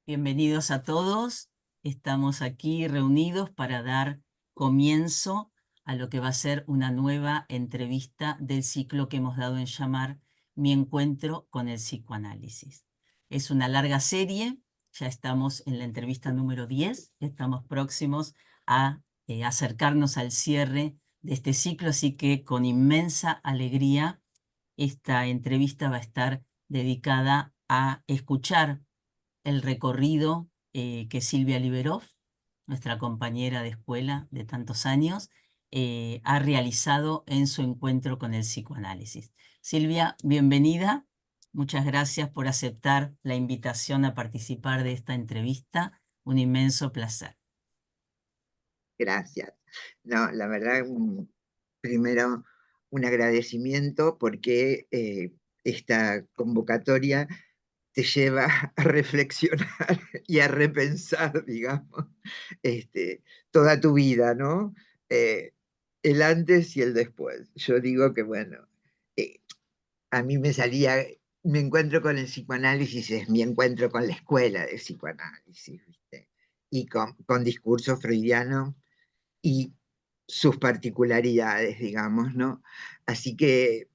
Bienvenidos a todos. Estamos aquí reunidos para dar comienzo a lo que va a ser una nueva entrevista del ciclo que hemos dado en llamar Mi encuentro con el psicoanálisis. Es una larga serie, ya estamos en la entrevista número 10, estamos próximos a acercarnos al cierre de este ciclo, así que con inmensa alegría esta entrevista va a estar dedicada a escuchar el recorrido que Silvia Liberov, nuestra compañera de escuela de tantos años, ha realizado en su encuentro con el psicoanálisis. Silvia, bienvenida. Muchas gracias por aceptar la invitación a participar de esta entrevista. Un inmenso placer. Gracias. No, la verdad, primero un agradecimiento porque esta convocatoria te lleva a reflexionar y a repensar, digamos, toda tu vida, ¿no? Eh, el antes y el después. Yo digo que, bueno, eh, a mí me encuentro con el psicoanálisis, es mi encuentro con la escuela de psicoanálisis, ¿viste? Y con discurso freudiano y sus particularidades, digamos, ¿no? Así que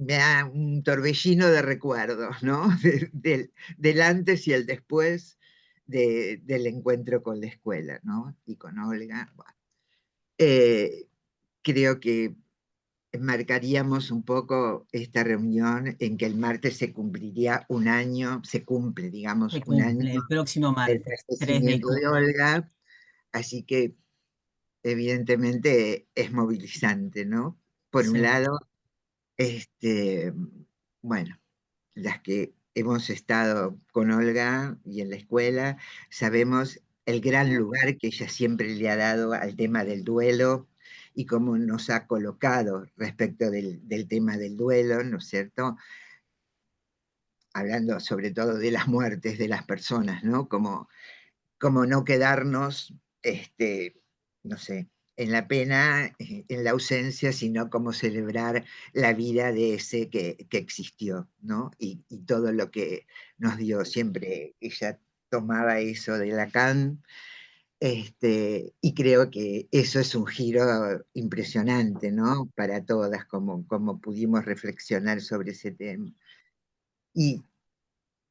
me da un torbellino de recuerdos, ¿no? Del antes y el después del encuentro con la escuela, ¿no? Y con Olga. Bueno, eh, creo que marcaríamos un poco esta reunión en que el martes se cumpliría un año, se cumple, digamos, Se un año cumple el próximo del martes, 3 de fallecimiento de junio. Olga, así que evidentemente es movilizante, ¿no? Por un Seguro. lado, este, bueno, las que hemos estado con Olga y en la escuela, sabemos el gran lugar que ella siempre le ha dado al tema del duelo y cómo nos ha colocado respecto del tema del duelo, ¿no es cierto? Hablando sobre todo de las muertes de las personas, ¿no? Como no quedarnos, no sé, en la pena, en la ausencia, sino como celebrar la vida de ese que existió, ¿no? Y todo lo que nos dio. Siempre ella tomaba eso de Lacan, y creo que eso es un giro impresionante, ¿no? Para todas, como pudimos reflexionar sobre ese tema. Y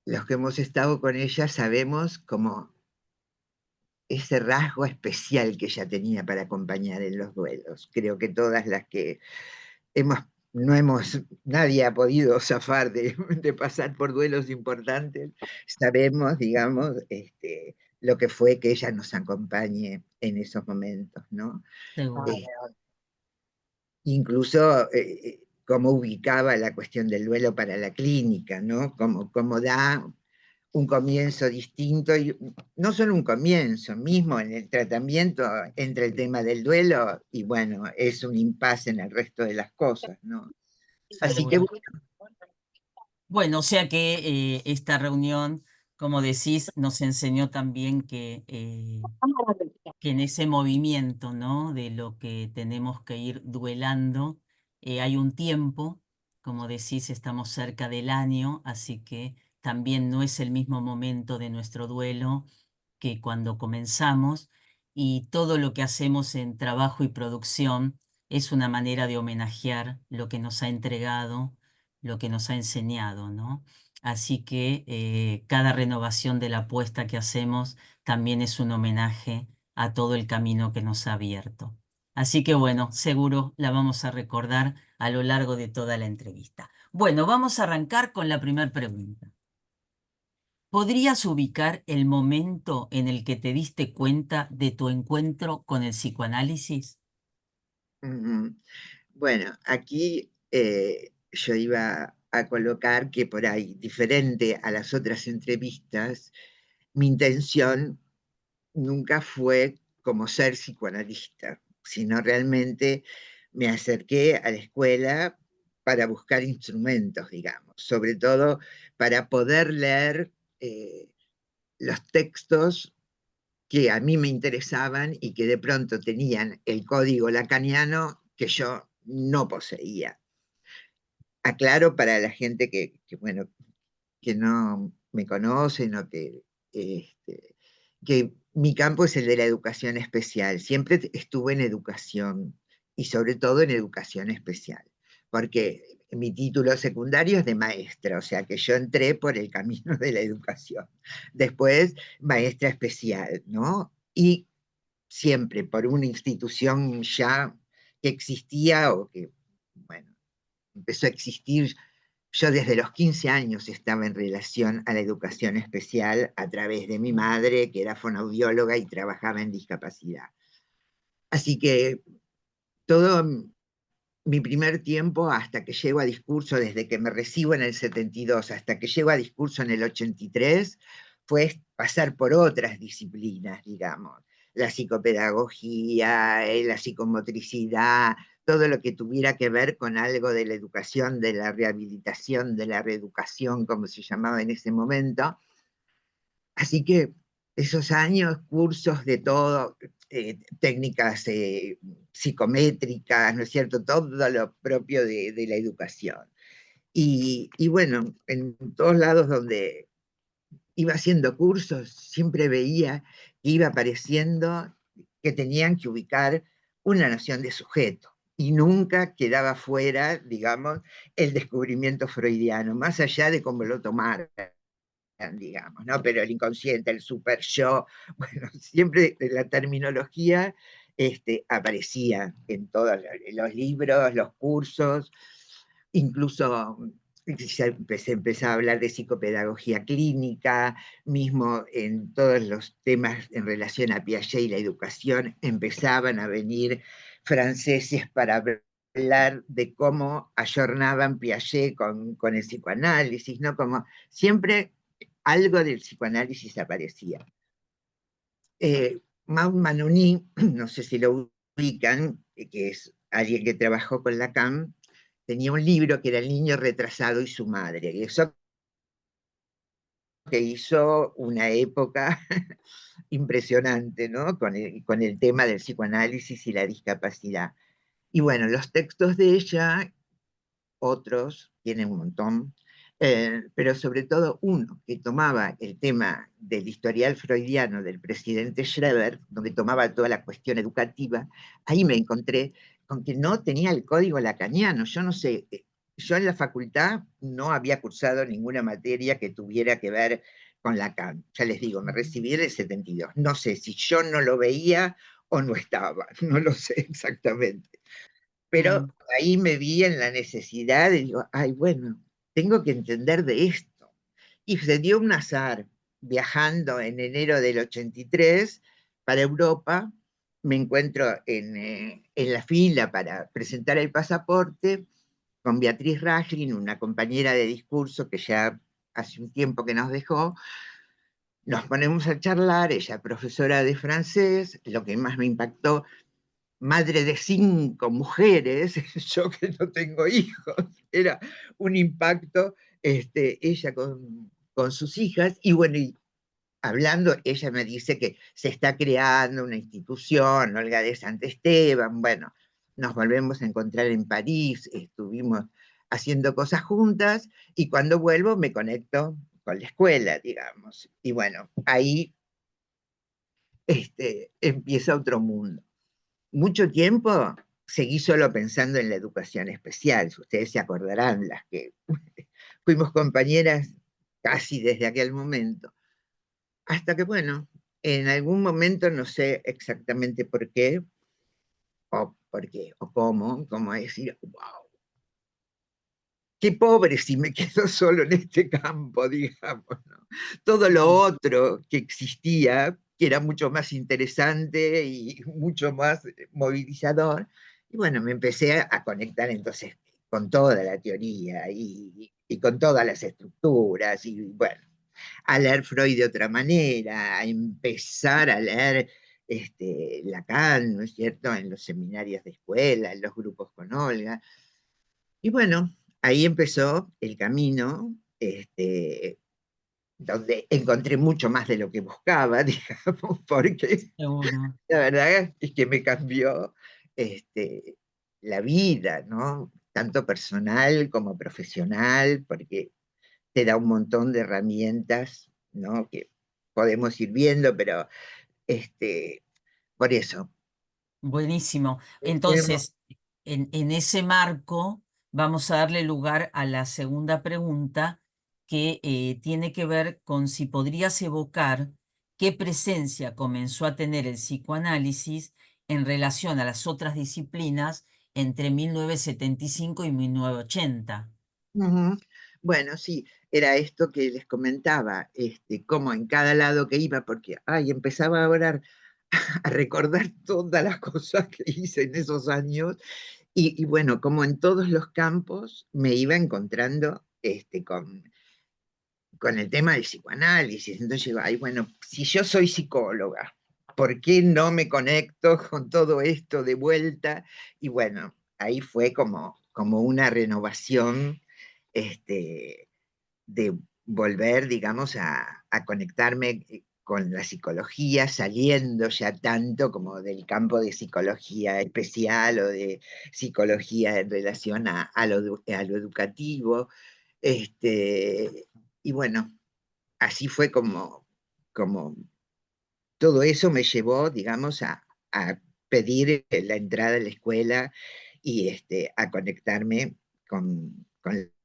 los que hemos estado con ella sabemos cómo ese rasgo especial que ella tenía para acompañar en los duelos. Creo que todas las que hemos, no hemos, nadie ha podido zafar de pasar por duelos importantes, sabemos, digamos, lo que fue que ella nos acompañe en esos momentos, ¿no? Seguro. Eh, incluso cómo ubicaba la cuestión del duelo para la clínica, ¿no? Cómo da un comienzo distinto, y no solo un comienzo, mismo en el tratamiento entre el tema del duelo y bueno, es un impasse en el resto de las cosas, ¿no? Así que Seguro. Bueno, o sea que esta reunión, como decís, nos enseñó también que en ese movimiento, ¿no? De lo que tenemos que ir duelando, hay un tiempo, como decís, estamos cerca del año, así que también no es el mismo momento de nuestro duelo que cuando comenzamos, y todo lo que hacemos en trabajo y producción es una manera de homenajear lo que nos ha entregado, lo que nos ha enseñado, ¿no? Así que cada renovación de la apuesta que hacemos también es un homenaje a todo el camino que nos ha abierto. Así que bueno, seguro la vamos a recordar a lo largo de toda la entrevista. Bueno, vamos a arrancar con la primera pregunta. ¿Podrías ubicar el momento en el que te diste cuenta de tu encuentro con el psicoanálisis? ujú. Bueno, aquí yo iba a colocar que por ahí, diferente a las otras entrevistas, mi intención nunca fue como ser psicoanalista, sino realmente me acerqué a la escuela para buscar instrumentos, digamos, sobre todo para poder leer los textos que a mí me interesaban y que de pronto tenían el código lacaniano que yo no poseía. Aclaro para la gente bueno, que no me conocen o que que mi campo es el de la educación especial. Siempre estuve en educación y sobre todo en educación especial, porque mi título secundario es de maestra, o sea que yo entré por el camino de la educación. Después, maestra especial, ¿no? Y siempre por una institución ya que existía o que, bueno, empezó a existir. Yo desde los 15 años estaba en relación a la educación especial a través de mi madre, que era fonoaudióloga y trabajaba en discapacidad. Así que todo mi primer tiempo hasta que llego a discurso, desde que me recibo en el 72 hasta que llego a discurso en el 83, fue pasar por otras disciplinas, digamos, la psicopedagogía, la psicomotricidad, todo lo que tuviera que ver con algo de la educación, de la rehabilitación, de la reeducación, como se llamaba en ese momento. Así que esos años, cursos de todo, técnicas psicométricas, ¿no es cierto? Todo lo propio de la educación. Y bueno, en todos lados donde iba haciendo cursos, siempre veía que iba apareciendo que tenían que ubicar una noción de sujeto. Y nunca quedaba fuera, digamos, el descubrimiento freudiano, más allá de cómo lo tomaran, digamos, ¿no? Pero el inconsciente, el super yo, bueno, siempre la terminología aparecía en todos los libros, los cursos, incluso se empezó a hablar de psicopedagogía clínica, mismo en todos los temas en relación a Piaget y la educación, empezaban a venir franceses para hablar de cómo ayornaban Piaget con el psicoanálisis, ¿no? Como siempre algo del psicoanálisis aparecía. Maud Manoni, no sé si lo ubican, que es alguien que trabajó con Lacan, tenía un libro que era El niño retrasado y su madre, y eso que hizo una época impresionante, ¿no? Con el tema del psicoanálisis y la discapacidad. Y bueno, los textos de ella, otros, tienen un montón, pero sobre todo uno que tomaba el tema del historial freudiano del presidente Schreber, donde tomaba toda la cuestión educativa, ahí me encontré con que no tenía el código lacaniano. Yo no sé, yo en la facultad no había cursado ninguna materia que tuviera que ver con Lacan. Ya les digo, me recibí en el 72. No sé si yo no lo veía o no estaba, no lo sé exactamente. Pero Bien. ahí me vi en la necesidad de, digo, ay, bueno, tengo que entender de esto. Y se dio un azar, viajando en enero del 83 para Europa, me encuentro en la fila para presentar el pasaporte con Beatriz Rachlin, una compañera de discurso que ya hace un tiempo que nos dejó. Nos ponemos a charlar, ella profesora de francés, lo que más me impactó, madre de 5 mujeres, yo que no tengo hijos, era un impacto, ella con sus hijas, y bueno, y hablando, ella me dice que se está creando una institución, Olga de Sant Esteban, bueno, nos volvemos a encontrar en París, estuvimos haciendo cosas juntas, y cuando vuelvo me conecto con la escuela, digamos, y bueno, ahí empieza otro mundo. Mucho tiempo seguí solo pensando en la educación especial. Ustedes se acordarán, las que fuimos compañeras casi desde aquel momento. Hasta que, bueno, en algún momento, no sé exactamente por qué, o cómo decir, wow, qué pobre si me quedo solo en este campo, digamos, ¿no? Todo lo Mm. otro que existía, que era mucho más interesante y mucho más movilizador, y bueno, me empecé a conectar entonces con toda la teoría y con todas las estructuras, y bueno, a leer Freud de otra manera, a empezar a leer Lacan, ¿no es cierto?, en los seminarios de escuela, en los grupos con Olga, y bueno, ahí empezó el camino, donde encontré mucho más de lo que buscaba, digamos, porque Seguro. la verdad es que me cambió este, la vida, ¿no? Tanto personal como profesional, porque te da un montón de herramientas, ¿no? Que podemos ir viendo, pero este, por eso. Buenísimo. Tenemos- Entonces, en ese marco, vamos a darle lugar a la segunda pregunta que tiene que ver con si podrías evocar qué presencia comenzó a tener el psicoanálisis en relación a las otras disciplinas entre 1975 y 1980. Ujú. Bueno, sí, era esto que les comentaba, como en cada lado que iba, porque, ay, empezaba ahora a recordar todas las cosas que hice en esos años, y bueno, como en todos los campos me iba encontrando con el tema del psicoanálisis. Entonces digo, ay, bueno, si yo soy psicóloga, ¿por qué no me conecto con todo esto de vuelta? Y bueno, ahí fue como una renovación este, de volver, digamos, a conectarme con la psicología, saliendo ya tanto como del campo de psicología especial o de psicología en relación a lo educativo. Y bueno, así fue como todo eso me llevó, digamos, a pedir la entrada a la escuela y a conectarme con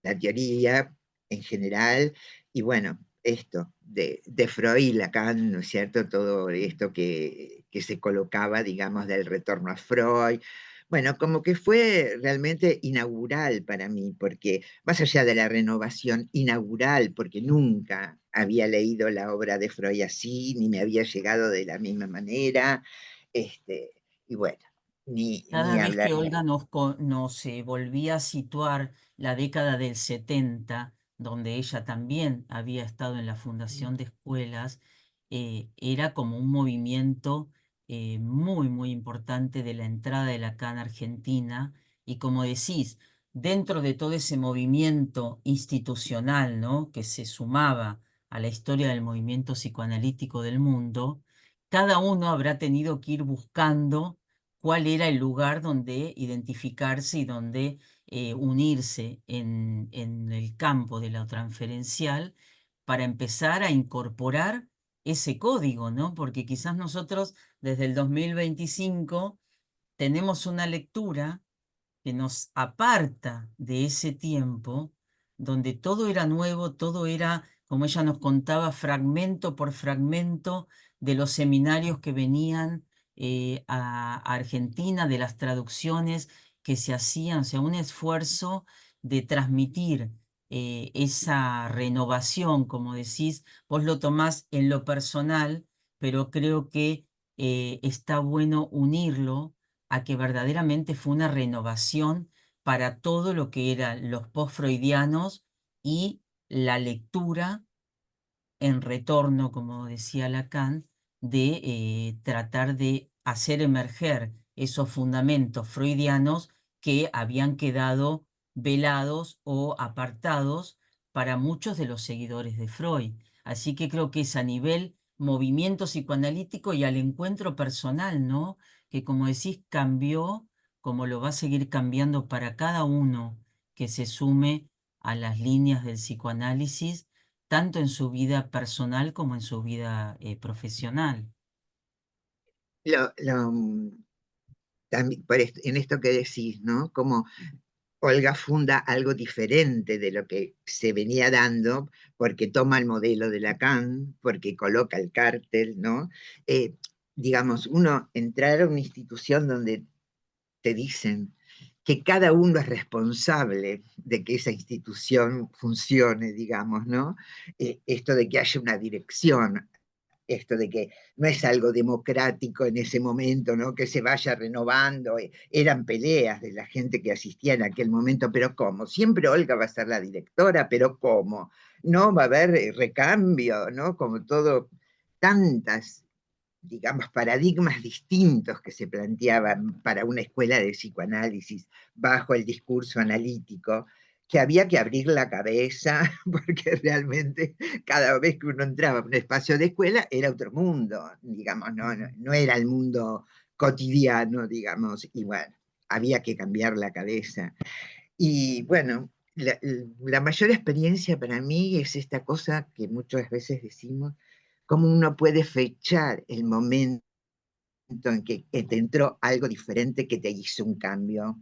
la teoría en general. Y bueno, esto de Freud y Lacan, ¿no es cierto? Todo esto que se colocaba, digamos, del retorno a Freud. Bueno, como que fue realmente inaugural para mí, porque más allá de la renovación inaugural, porque nunca había leído la obra de Freud así, ni me había llegado de la misma manera, y bueno, ni Cada vez hablar. que Olga nos volvía a situar la década del 70, donde ella también había estado en la fundación de escuelas, era como un movimiento muy, muy importante de la entrada de la CAN Argentina. Y como decís, dentro de todo ese movimiento institucional, ¿no?, que se sumaba a la historia del movimiento psicoanalítico del mundo, cada uno habrá tenido que ir buscando cuál era el lugar donde identificarse y donde unirse en el campo de lo transferencial para empezar a incorporar ese código, ¿no? Porque quizás nosotros desde el 2025 tenemos una lectura que nos aparta de ese tiempo donde todo era nuevo, todo era, como ella nos contaba, fragmento por fragmento de los seminarios que venían a Argentina, de las traducciones que se hacían, o sea, un esfuerzo de transmitir esa renovación, como decís, vos lo tomás en lo personal, pero creo que está bueno unirlo a que verdaderamente fue una renovación para todo lo que eran los post-freudianos y la lectura en retorno, como decía Lacan, de tratar de hacer emerger esos fundamentos freudianos que habían quedado velados o apartados para muchos de los seguidores de Freud. Así que creo que es a nivel movimiento psicoanalítico y al encuentro personal, ¿no? Que como decís, cambió, como lo va a seguir cambiando para cada uno que se sume a las líneas del psicoanálisis tanto en su vida personal como en su vida profesional. También en esto que decís, ¿no? Como Olga funda algo diferente de lo que se venía dando, porque toma el modelo de Lacan, porque coloca el cártel, ¿no? Eh, digamos, uno entrar a una institución donde te dicen que cada uno es responsable de que esa institución funcione, digamos, ¿no? Esto de que haya una dirección, esto de que no es algo democrático en ese momento, ¿no? Que se vaya renovando, eran peleas de la gente que asistía en aquel momento, pero ¿cómo? Siempre Olga va a ser la directora, pero ¿cómo? No va a haber recambio, ¿no? Como todo, tantas, digamos, paradigmas distintos que se planteaban para una escuela de psicoanálisis bajo el discurso analítico, que había que abrir la cabeza, porque realmente cada vez que uno entraba a un espacio de escuela era otro mundo, digamos, no era el mundo cotidiano, digamos, y bueno, había que cambiar la cabeza. Y bueno, la mayor experiencia para mí es esta cosa que muchas veces decimos, cómo uno puede fechar el momento en que te entró algo diferente que te hizo un cambio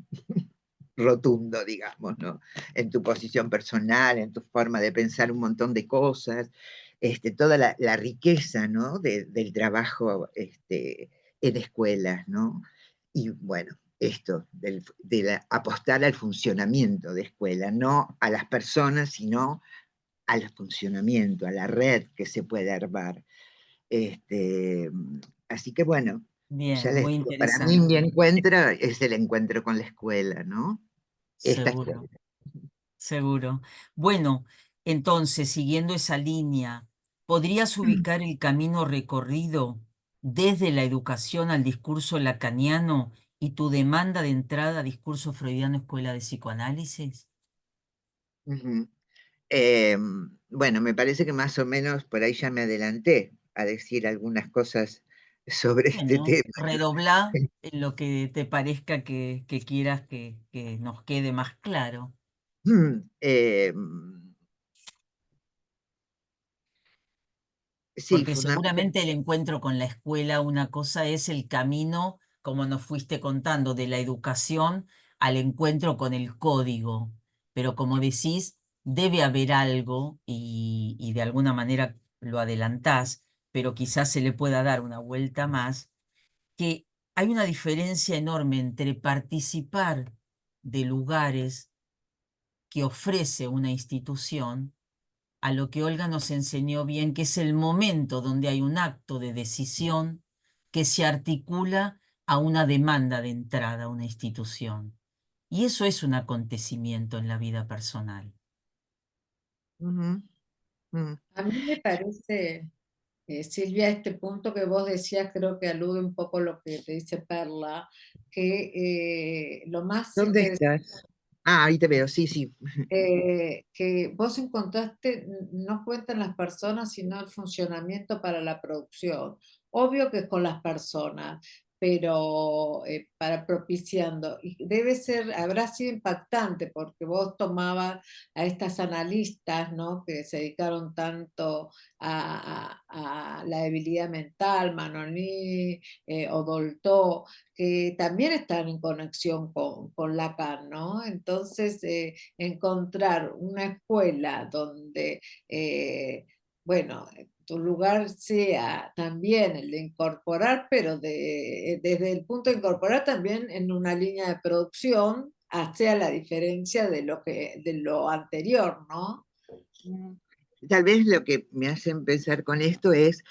rotundo, digamos, ¿no? En tu posición personal, en tu forma de pensar un montón de cosas, toda la riqueza, ¿no? Del trabajo en escuelas, ¿no? Y bueno, esto, apostar al funcionamiento de escuela, no a las personas, sino al funcionamiento, a la red que se puede armar. Este, así que bueno, ya Bien, les muy digo, para mí mi interesante, encuentro es el encuentro con la escuela, ¿no? Esta escuela. seguro. Seguro. Bueno, entonces, siguiendo esa línea, ¿podrías ubicar el camino recorrido desde la educación al discurso lacaniano y tu demanda de entrada a discurso freudiano escuela de psicoanálisis? Ujú. Bueno, me parece que más o menos por ahí ya me adelanté a decir algunas cosas sobre este Bueno, tema. redobla en lo que te parezca que quieras que nos quede más claro. Em, sí, Porque fundamentalmente. seguramente el encuentro con la escuela, una cosa es el camino, como nos fuiste contando, de la educación al encuentro con el código. Pero como decís, debe haber algo y de alguna manera lo adelantás, pero quizás se le pueda dar una vuelta más, que hay una diferencia enorme entre participar de lugares que ofrece una institución a lo que Olga nos enseñó bien, que es el momento donde hay un acto de decisión que se articula a una demanda de entrada a una institución. Y eso es un acontecimiento en la vida personal. Ujú, ujú. A mí me parece, Silvia, este punto que vos decías creo que alude un poco a lo que te dice Perla, que lo más ¿Dónde interesante estás? Ah, ahí te veo, sí, sí. que vos encontraste, no cuentan las personas, sino el funcionamiento para la producción. Obvio que es con las personas, pero para propiciando. Y debe ser, habrá sido impactante porque vos tomabas a estas analistas, ¿no? Que se dedicaron tanto a la debilidad mental, Manoni, Odolto, que también están en conexión con Lacan, ¿no? Entonces, encontrar una escuela donde, bueno, tu lugar sea también el de incorporar, pero desde el punto de incorporar también en una línea de producción, hacia la diferencia de lo anterior, ¿no? Tal vez lo que me hace empezar con esto es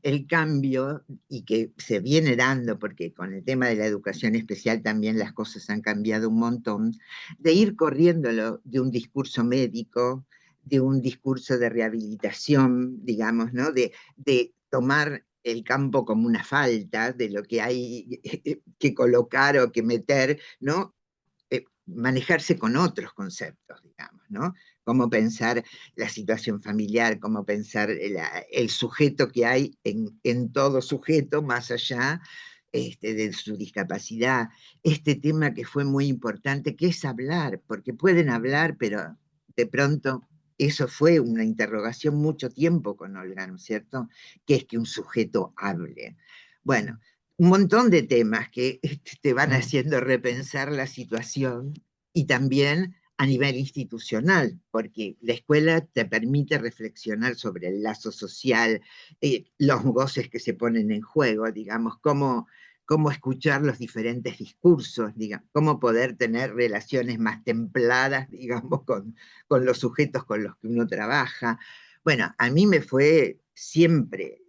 el cambio y que se viene dando, porque con el tema de la educación especial también las cosas han cambiado un montón, de ir corriéndolo de un discurso médico, de un discurso de rehabilitación, digamos, ¿no? De tomar el campo como una falta, de lo que hay que colocar o que meter, ¿no? Manejarse con otros conceptos, digamos, ¿no? Cómo pensar la situación familiar, cómo pensar el sujeto que hay en todo sujeto, más allá de su discapacidad. Este tema que fue muy importante, que es hablar, porque pueden hablar, pero de pronto eso fue una interrogación mucho tiempo con Olga, ¿no es cierto? ¿Qué es que un sujeto hable? Bueno, un montón de temas que te van haciendo repensar la situación y también a nivel institucional, porque la escuela te permite reflexionar sobre el lazo social, los goces que se ponen en juego, digamos, cómo escuchar los diferentes discursos, digamos, cómo poder tener relaciones más templadas, digamos, con los sujetos con los que uno trabaja. Bueno, a mí me fue siempre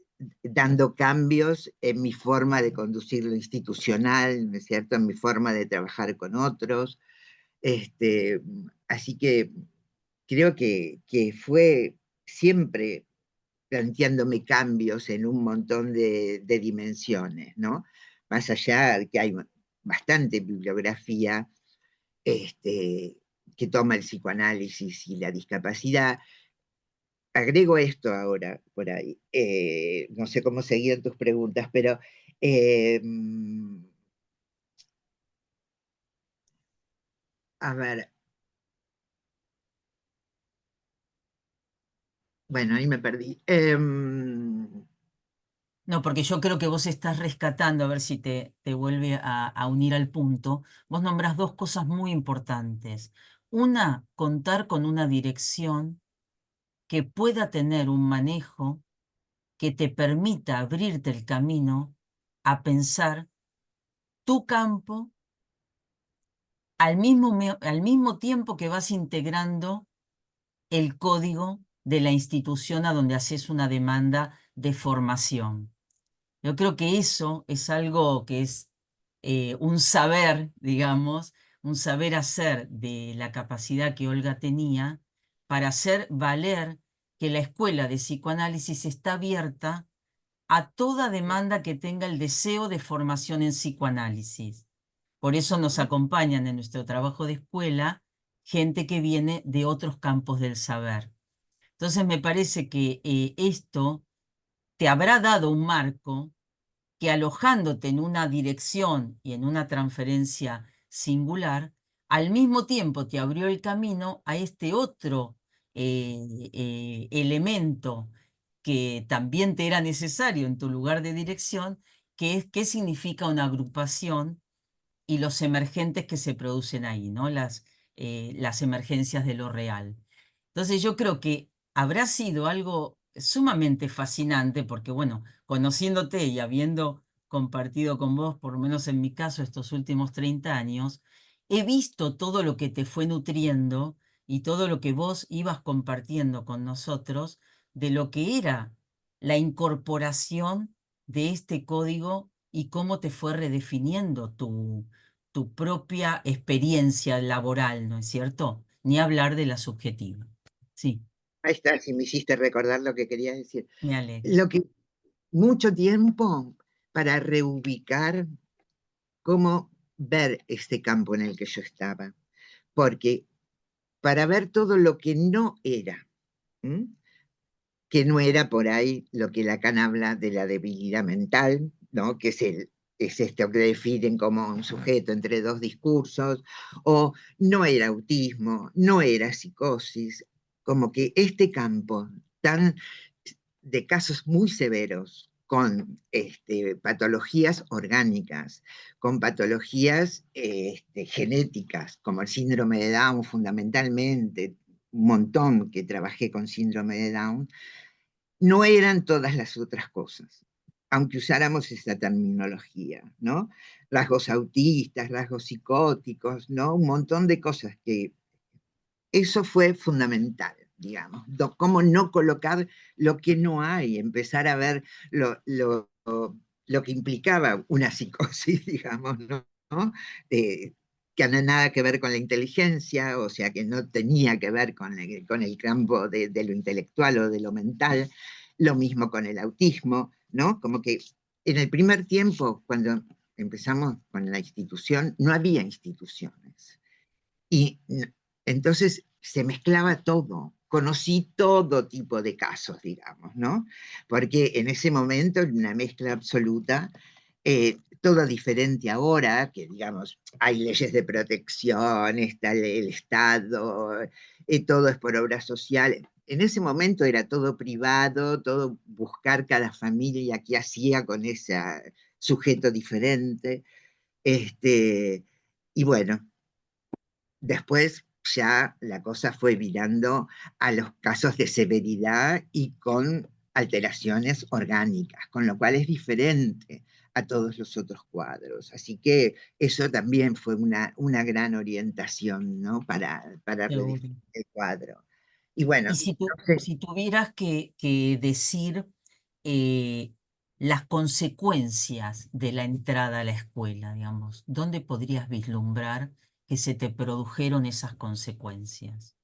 dando cambios en mi forma de conducir lo institucional, ¿no es cierto?, en mi forma de trabajar con otros. Este, Así que creo que fue siempre planteándome cambios en un montón de dimensiones, ¿no? Más allá de que hay bastante bibliografía que toma el psicoanálisis y la discapacidad. Agrego esto ahora por ahí. No sé cómo seguían tus preguntas, pero eh, a ver, bueno, ahí me perdí. No, porque yo creo que vos estás rescatando, a ver si te vuelve a unir al punto. Vos nombrás dos cosas muy importantes. Una, contar con una dirección que pueda tener un manejo que te permita abrirte el camino a pensar tu campo al mismo tiempo que vas integrando el código de la institución a donde haces una demanda de formación. Yo creo que eso es algo que es un saber, digamos, un saber hacer de la capacidad que Olga tenía para hacer valer que la escuela de psicoanálisis está abierta a toda demanda que tenga el deseo de formación en psicoanálisis. Por eso nos Ujú. acompañan en nuestro trabajo de escuela gente que viene de otros campos del saber. Entonces me parece que esto te habrá dado un marco que alojándote en una dirección y en una transferencia singular, al mismo tiempo te abrió el camino a este otro elemento que también te era necesario en tu lugar de dirección, que es qué significa una agrupación y los emergentes que se producen ahí, ¿no? Las emergencias de lo real. Entonces yo creo que habrá sido algo sumamente fascinante porque, bueno, conociéndote y habiendo compartido con vos, por lo menos en mi caso, estos últimos 30 años, he visto todo lo que te fue nutriendo y todo lo que vos ibas compartiendo con nosotros de lo que era la incorporación de este código y cómo te fue redefiniendo tu propia experiencia laboral, ¿no es cierto? Ni hablar de la subjetiva. Sí, Ahí está, si me hiciste recordar lo que quería decir. me alegra. Lo que mucho tiempo para reubicar cómo ver este campo en el que yo estaba, porque para ver todo lo que no era, ¿m? Que no era por ahí lo que Lacan habla de la debilidad mental, ¿no? Que es esto que definen como un sujeto entre dos discursos, o no era autismo, no era psicosis, como que este campo tan de casos muy severos, con patologías orgánicas, con patologías genéticas, como el síndrome de Down fundamentalmente, un montón que trabajé con síndrome de Down, no eran todas las otras cosas, aunque usáramos esa terminología, ¿no? Rasgos autistas, rasgos psicóticos, ¿no? Un montón de cosas que eso fue fundamental, digamos. Cómo no colocar lo que no hay, empezar a ver lo que implicaba una psicosis, digamos, ¿no? Eh, que no nada que ver con la inteligencia, o sea, que no tenía que ver con el campo de lo intelectual o de lo mental, lo mismo con el autismo, ¿no? Como que en el primer tiempo, cuando empezamos con la institución, no había instituciones. Y entonces se mezclaba todo, conocí todo tipo de casos, digamos, ¿no? Porque en ese momento, una mezcla absoluta, todo diferente ahora, que digamos, hay leyes de protección, está el Estado, todo es por obra social. En ese momento era todo privado, todo buscar cada familia qué hacía con ese sujeto diferente. Este, y bueno, después ya la cosa fue virando a los casos de severidad y con alteraciones orgánicas, con lo cual es diferente a todos los otros cuadros. Así que eso también fue una gran orientación, ¿no? Para Seguro. redefinir el cuadro. Y bueno, Y si, no sé, si tuvieras que decir eh, las consecuencias de la entrada a la escuela, digamos, ¿dónde podrías vislumbrar que se te produjeron esas consecuencias?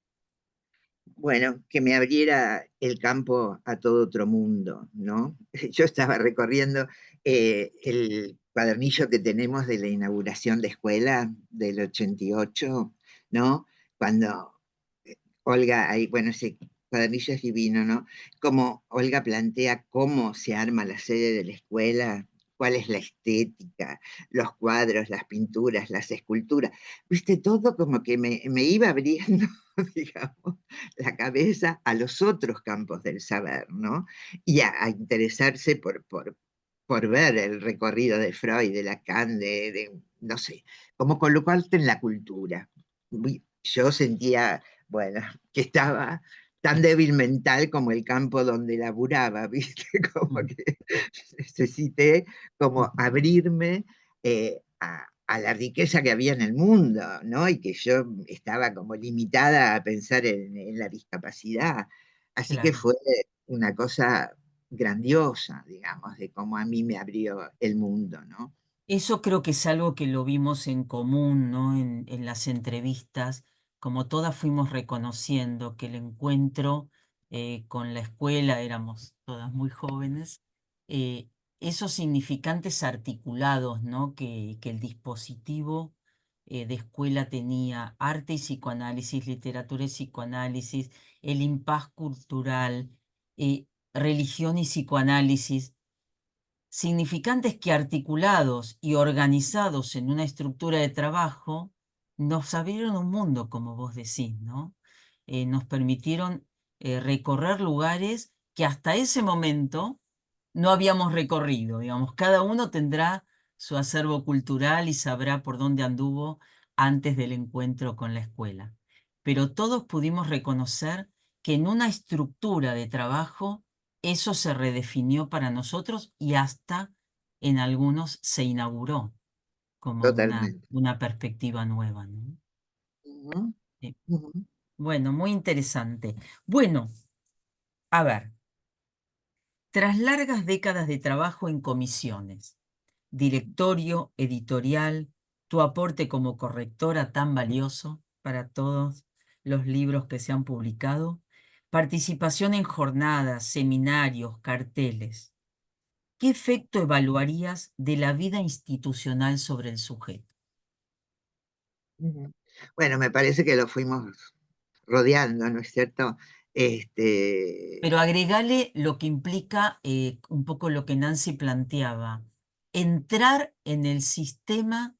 bueno, que me abriera el campo a todo otro mundo, ¿no? Yo estaba recorriendo el cuadernillo que tenemos de la inauguración de escuela del 88, ¿no? Cuando Olga, ahí, bueno, ese cuadernillo es divino, ¿no? Como Olga plantea cómo se arma la sede de la escuela, cuál es la estética, los cuadros, las pinturas, las esculturas. Viste, todo como que me iba abriendo, digamos, la cabeza a los otros campos del saber, ¿no? Y a interesarse por ver el recorrido de Freud, de Lacan, no sé, como colocarte en la cultura. Yo sentía, bueno, que estaba tan débil mental como el campo donde laburaba, ¿viste? Como Mm, que necesité como abrirme a la riqueza que había en el mundo, ¿no? Y que yo estaba como limitada a pensar en la discapacidad. Así que claro. fue una cosa grandiosa, digamos, de cómo a mí me abrió el mundo, ¿no? Eso creo que es algo que lo vimos en común, ¿no? En las entrevistas, como todas fuimos reconociendo que el encuentro con la escuela, éramos todas muy jóvenes, eh, esos significantes articulados, ¿no? Que el dispositivo de escuela tenía, arte y psicoanálisis, literatura y psicoanálisis, el impas cultural, religión y psicoanálisis significantes que articulados y organizados en una estructura de trabajo nos abrieron un mundo, como vos decís, ¿no? Nos permitieron recorrer lugares que hasta ese momento no habíamos recorrido, digamos. Cada uno tendrá su acervo cultural y sabrá por dónde anduvo antes del encuentro con la escuela. Pero todos pudimos reconocer que en una estructura de trabajo eso se redefinió para nosotros y hasta en algunos se inauguró como Totalmente. una perspectiva nueva, ¿no? Ujú, Sí. ujú, Bueno, muy interesante. Bueno, a ver, tras largas décadas de trabajo en comisiones, directorio, editorial, tu aporte como correctora tan valioso para todos los libros que se han publicado, participación en jornadas, seminarios, carteles. ¿Qué efecto evaluarías de la vida institucional sobre el sujeto? ujú. Bueno, me parece que lo fuimos rodeando, ¿no es cierto? Este, Pero agregale lo que implica un poco lo que Nancy planteaba, entrar en el sistema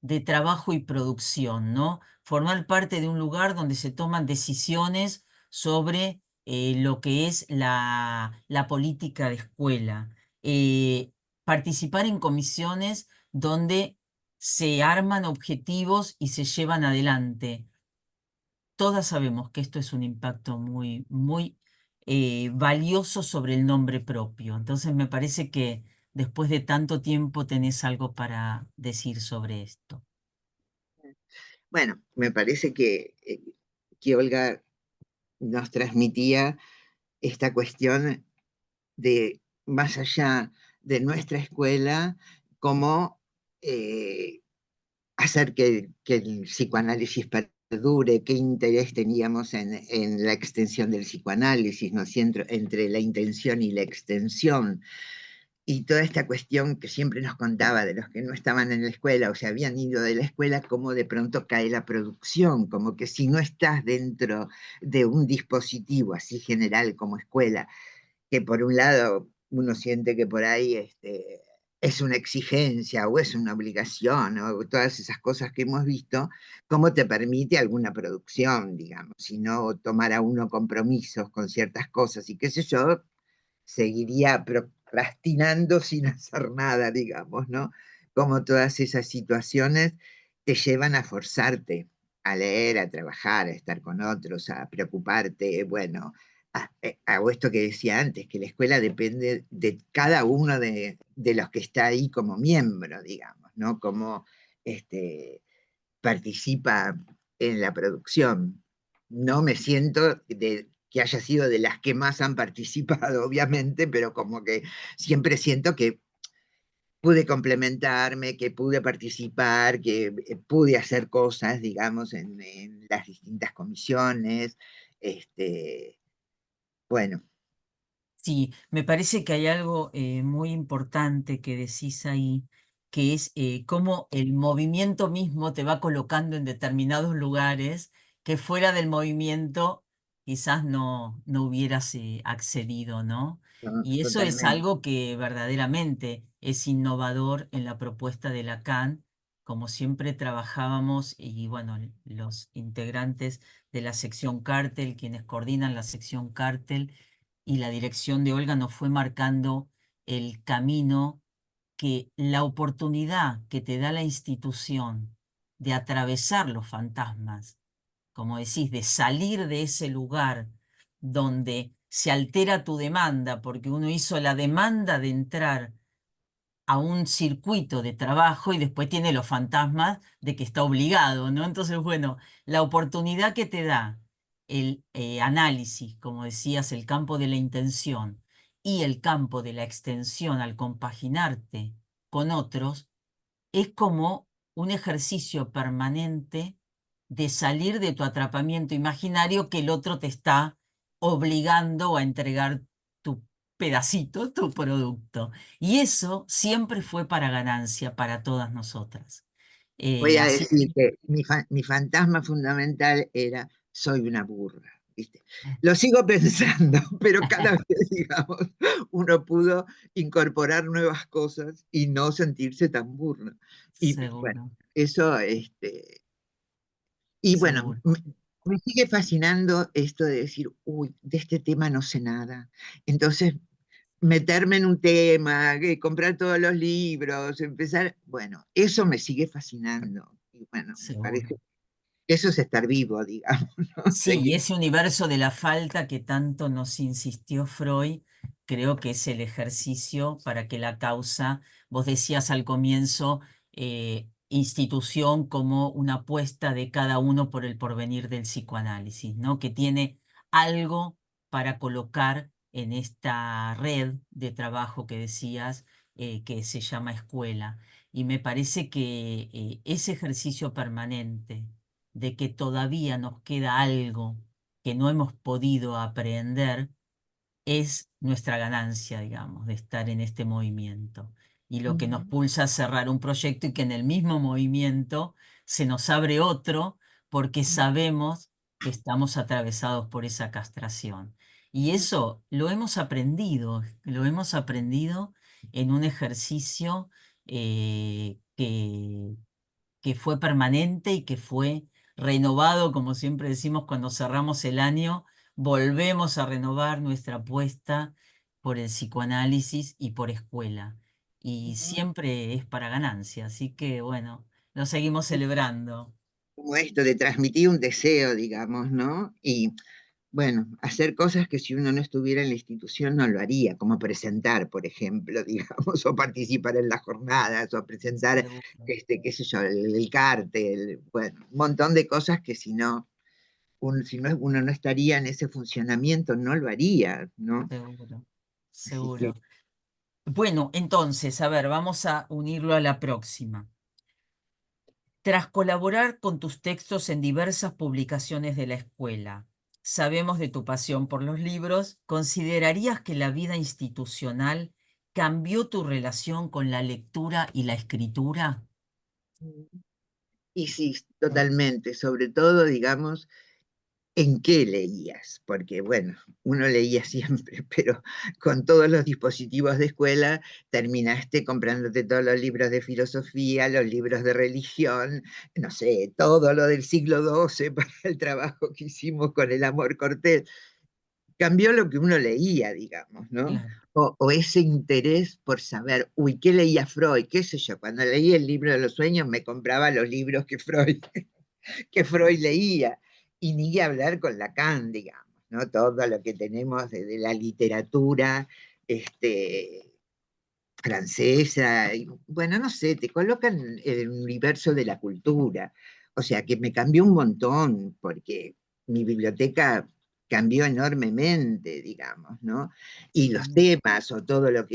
de trabajo y producción, ¿no? Formar parte de un lugar donde se toman decisiones sobre lo que es la política de escuela. Participar en comisiones donde se arman objetivos y se llevan adelante. Todas sabemos que esto es un impacto muy, muy valioso sobre el nombre propio. Entonces me parece que después de tanto tiempo tenés algo para decir sobre esto. bueno, me parece que Olga nos transmitía esta cuestión de más allá de nuestra escuela, cómo hacer que el psicoanálisis perdure, qué interés teníamos en la extensión del psicoanálisis, ¿no? Entre la intención y la extensión. Y toda esta cuestión que siempre nos contaba de los que no estaban en la escuela o se habían ido de la escuela, cómo de pronto cae la producción, como que si no estás dentro de un dispositivo así general como escuela, que por un lado uno siente que por ahí es una exigencia o es una obligación o todas esas cosas que hemos visto, cómo te permite alguna producción, digamos, si no tomara uno compromisos con ciertas cosas y qué sé yo, seguiría procrastinando sin hacer nada, digamos, ¿no? Como todas esas situaciones te llevan a forzarte a leer, a trabajar, a estar con otros, a preocuparte, bueno, hago esto que decía antes, que la escuela depende de cada uno de los que está ahí como miembro, digamos, ¿no? Como este, participa en la producción. No me siento que haya sido de las que más han participado, obviamente, pero como que siempre siento que pude complementarme, que pude participar, que pude hacer cosas, digamos, en las distintas comisiones. Este, bueno, Sí, me parece que hay algo muy importante que decís ahí, que es cómo el movimiento mismo te va colocando en determinados lugares que fuera del movimiento quizás no hubieras accedido, ¿no? no, Y eso es totalmente. algo que verdaderamente es innovador en la propuesta de Lacan, como siempre trabajábamos y bueno, los integrantes de la sección Cártel, quienes coordinan la sección Cártel, y la dirección de Olga nos fue marcando el camino, que la oportunidad que te da la institución de atravesar los fantasmas, como decís, de salir de ese lugar donde se altera tu demanda, porque uno hizo la demanda de entrar a un circuito de trabajo y después tiene los fantasmas de que está obligado, ¿no? Entonces, bueno, la oportunidad que te da el análisis, como decías, el campo de la intención y el campo de la extensión al compaginarte con otros, es como un ejercicio permanente de salir de tu atrapamiento imaginario que el otro te está obligando a entregar tu pedacito, tu producto. Y eso siempre fue para ganancia para todas nosotras. Voy a Así decir que mi fantasma fundamental era, soy una burra, ¿viste? Lo sigo pensando, pero cada vez, digamos, uno pudo incorporar nuevas cosas y no sentirse tan burro. Y bueno, seguro, eso, y bueno, seguro. me sigue fascinando esto de decir, uy, de este tema no sé nada. Entonces, meterme en un tema, comprar todos los libros, empezar, bueno, eso me sigue fascinando. Y bueno, me Seguro. parece que eso es estar vivo, digamos, ¿no? Sí, y Seguir. ese universo de la falta que tanto nos insistió Freud, creo que es el ejercicio para que la causa, vos decías al comienzo, institución como una apuesta de cada uno por el porvenir del psicoanálisis, ¿no? Que tiene algo para colocar en esta red de trabajo que decías, que se llama escuela. Y me parece que ese ejercicio permanente de que todavía nos queda algo que no hemos podido aprender, es nuestra ganancia, digamos, de estar en este movimiento. Y lo que nos Ujú, pulsa a cerrar un proyecto y que en el mismo movimiento se nos abre otro porque sabemos que estamos atravesados por esa castración. Y eso lo hemos aprendido en un ejercicio que fue permanente y que fue renovado, como siempre decimos cuando cerramos el año, volvemos a renovar nuestra apuesta por el psicoanálisis y por escuela. Y ujú. siempre es para ganancia, así que bueno, lo seguimos celebrando. Como esto de transmitir un deseo, digamos, ¿no? Y bueno, hacer cosas que si uno no estuviera en la institución no lo haría, como presentar, por ejemplo, digamos, o participar en las jornadas, o presentar, Seguro, qué sé yo, el cartel, bueno, un montón de cosas que si no, si no, uno no estaría en ese funcionamiento, no lo haría, ¿no? seguro, Así que, seguro. Bueno, entonces, a ver, vamos a unirlo a la próxima. Tras colaborar con tus textos en diversas publicaciones de la escuela, sabemos de tu pasión por los libros, ¿considerarías que la vida institucional cambió tu relación con la lectura y la escritura? y sí, totalmente, sobre todo, digamos, en qué leías, porque bueno, uno leía siempre, pero con todos los dispositivos de escuela terminaste comprándote todos los libros de filosofía, los libros de religión, no sé, todo lo del siglo XII para el trabajo que hicimos con el amor cortés. Cambió lo que uno leía, digamos, ¿no? Claro, O ese interés por saber, uy, ¿qué leía Freud? ¿Qué sé yo? Cuando leí el libro de los sueños me compraba los libros que Freud leía, y ni hablar con Lacan, digamos, ¿no? Todo lo que tenemos de la literatura este, francesa, y, bueno, no sé, te colocan en el universo de la cultura, o sea que me cambió un montón, porque mi biblioteca cambió enormemente, digamos, ¿no? Y los sí, temas o todo lo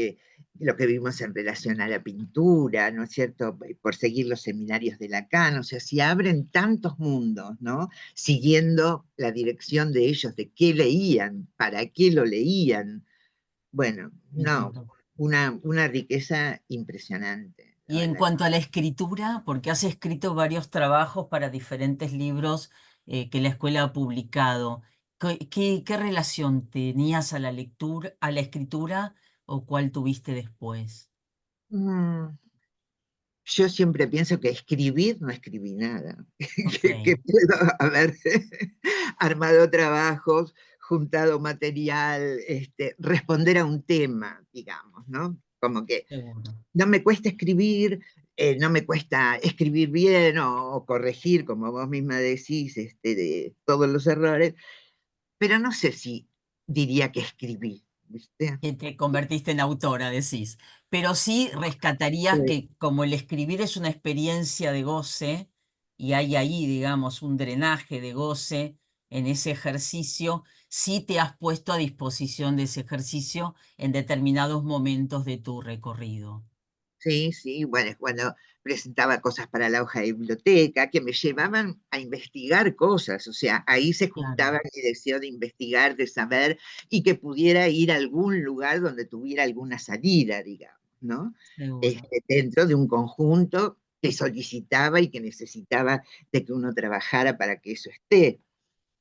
que vimos en relación a la pintura, ¿no es cierto? Por seguir los seminarios de Lacan, o sea, se abren tantos mundos, ¿no? Siguiendo la dirección de ellos, de qué leían, para qué lo leían. Bueno, no, seguro. una riqueza impresionante, la Y en verdad. cuanto a la escritura, porque has escrito varios trabajos para diferentes libros que la escuela ha publicado, ¿qué relación tenías a la lectura, a la escritura o cuál tuviste después? Mm, Yo siempre pienso que escribir no escribí nada, Ok, que puedo haber armado trabajos, juntado material, responder a un tema, digamos, ¿no? como que seguro. no me cuesta escribir, no me cuesta escribir bien o corregir, como vos misma decís, de todos los errores, pero no sé si diría que escribí, ¿viste? Que te convertiste en autora, decís. Pero sí rescatarías Sí, que como el escribir es una experiencia de goce y hay ahí, digamos, un drenaje de goce en ese ejercicio, sí te has puesto a disposición de ese ejercicio en determinados momentos de tu recorrido. sí, sí, bueno, es cuando presentaba cosas para la hoja de biblioteca, que me llevaban a investigar cosas, o sea, ahí se Claro, juntaba mi deseo de investigar, de saber, y que pudiera ir a algún lugar donde tuviera alguna salida, digamos, ¿no? seguro, Dentro de un conjunto que solicitaba y que necesitaba de que uno trabajara para que eso esté.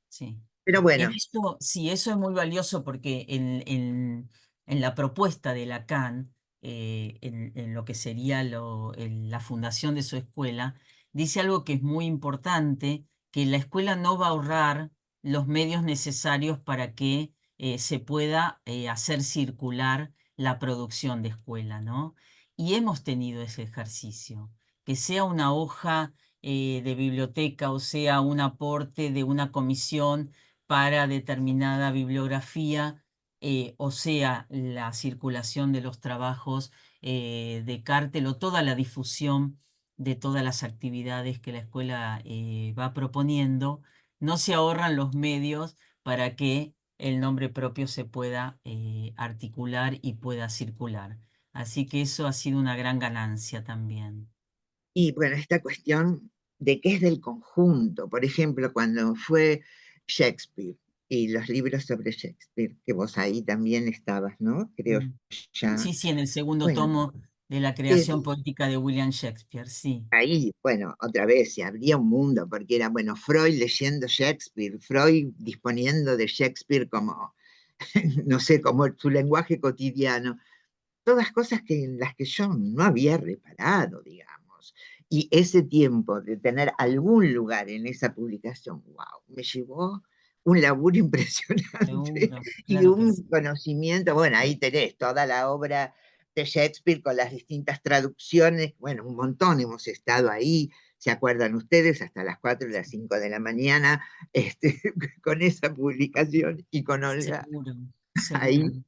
sí. Pero En bueno, eso, sí, eso es muy valioso porque en la propuesta de Lacan, en lo que sería la fundación de su escuela, dice algo que es muy importante, que la escuela no va a ahorrar los medios necesarios para que se pueda hacer circular la producción de escuela, ¿no? Y hemos tenido ese ejercicio, que sea una hoja de biblioteca o sea un aporte de una comisión para determinada bibliografía, o sea, la circulación de los trabajos de cártel o toda la difusión de todas las actividades que la escuela va proponiendo, no se ahorran los medios para que el nombre propio se pueda articular y pueda circular. Así que eso ha sido una gran ganancia también. y bueno, esta cuestión de qué es del conjunto, por ejemplo, cuando fue Shakespeare y los libros sobre Shakespeare, que vos ahí también estabas, ¿no? Creo Mm. ya. Sí, sí, en el segundo Bueno, tomo de la es creación poética de William Shakespeare, sí. ahí, bueno, otra vez se abría un mundo, porque era, bueno, Freud leyendo Shakespeare, Freud disponiendo de Shakespeare como, no sé, como su lenguaje cotidiano, todas cosas que, en las que yo no había reparado, digamos. Y ese tiempo de tener algún lugar en esa publicación, wow, me llevó un laburo impresionante Seguro, y claro que sí. un conocimiento. Bueno, ahí tenés toda la obra de Shakespeare con las distintas traducciones. Bueno, un montón hemos estado ahí. ¿Se acuerdan ustedes? Hasta las 4 y las 5 de la mañana, este, con esa publicación y con Olga Seguro, ahí. seguro.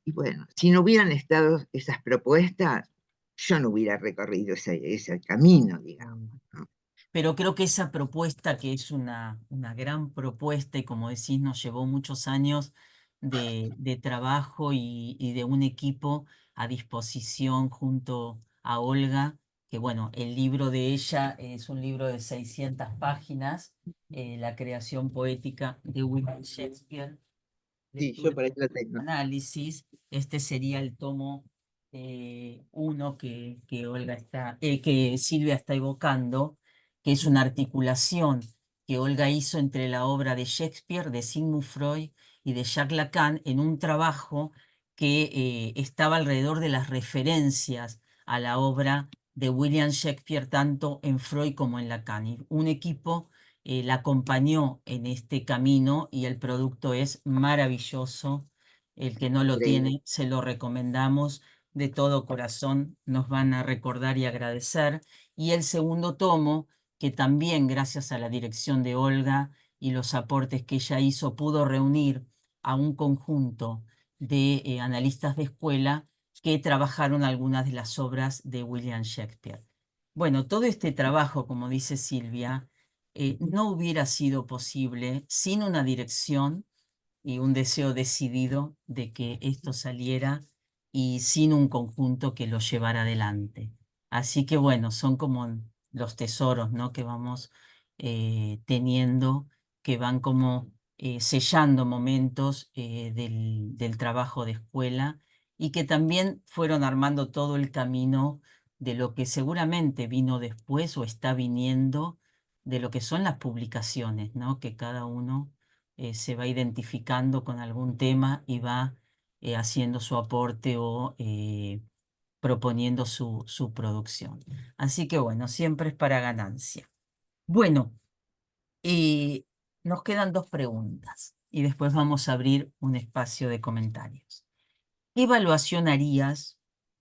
Y bueno, si no hubieran estado esas propuestas, yo no hubiera recorrido ese camino, digamos, Mm. ¿no? Pero creo que esa propuesta, que es una gran propuesta y como decís, nos llevó muchos años de trabajo y de un equipo a disposición junto a Olga, que bueno, el libro de ella es un libro de 600 páginas, La creación poética de William Shakespeare, Sí, yo lectura por ahí lo y tengo. análisis. Este sería el tomo uno que Silvia está evocando, que es una articulación que Olga hizo entre la obra de Shakespeare, de Sigmund Freud y de Jacques Lacan en un trabajo que estaba alrededor de las referencias a la obra de William Shakespeare, tanto en Freud como en Lacan. Y un equipo la acompañó en este camino y el producto es maravilloso. El que no lo Increíble. tiene, se lo recomendamos de todo corazón, nos van a recordar y agradecer. Y el segundo tomo, que también gracias a la dirección de Olga y los aportes que ella hizo, pudo reunir a un conjunto de analistas de escuela que trabajaron algunas de las obras de William Shakespeare. Bueno, todo este trabajo, como dice Silvia, no hubiera sido posible sin una dirección y un deseo decidido de que esto saliera y sin un conjunto que lo llevara adelante. Así que bueno, son como los tesoros, ¿no? Que vamos teniendo, que van como sellando momentos del trabajo de escuela y que también fueron armando todo el camino de lo que seguramente vino después o está viniendo, de lo que son las publicaciones, ¿no? Que cada uno se va identificando con algún tema y va haciendo su aporte o proponiendo su producción. Así que bueno, siempre es para ganancia. Bueno, eh, nos quedan dos preguntas y después vamos a abrir un espacio de comentarios. ¿qué evaluación harías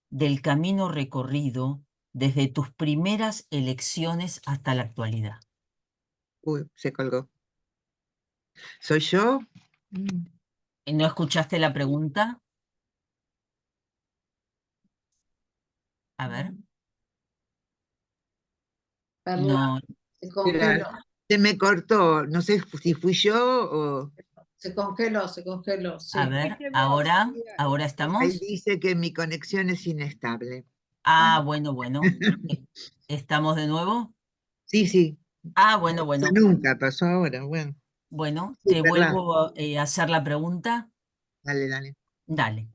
del camino recorrido desde tus primeras elecciones hasta la actualidad? Uy, se colgó. ¿Soy yo? Mm. ¿No escuchaste la pregunta? A ver, Perla, no. se Espera, congeló, se me cortó, no sé si fui yo o... se congeló, A sí. ver, Fuiste vos, ahora Ahí estamos. dice que mi conexión es inestable. Ah, Bueno, bueno. ¿Estamos de nuevo? sí, sí, Ah, no pasó bueno. nunca, pasó ahora, bueno. Bueno, Sí, te verdad, vuelvo a hacer la pregunta. dale, dale. Dale.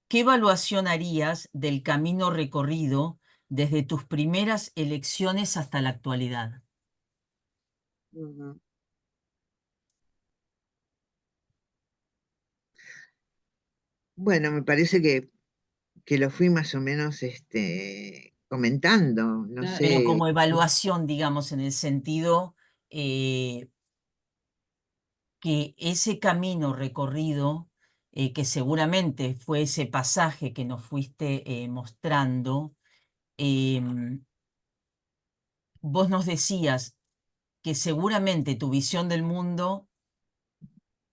¿Qué evaluación harías del camino recorrido desde tus primeras elecciones hasta la actualidad? Ujú. Bueno, me parece que lo fui más o menos comentando, no No, Pero sé. como evaluación, digamos, en el sentido eh, que ese camino recorrido, que seguramente fue ese pasaje que nos fuiste mostrando, em, vos nos decías que seguramente tu visión del mundo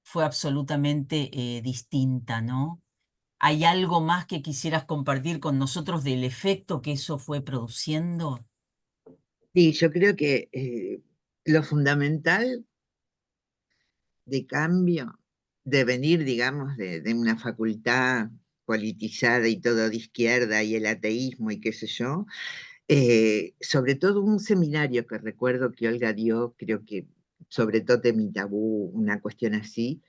fue absolutamente distinta, ¿no? ¿Hay algo más que quisieras compartir con nosotros del efecto que eso fue produciendo? Sí, yo creo que lo fundamental de cambio, de venir, digamos, de una facultad politizada y todo de izquierda y el ateísmo y qué sé yo, sobre todo un seminario que recuerdo que Olga dio, creo que sobre Tótem y Tabú, una cuestión así,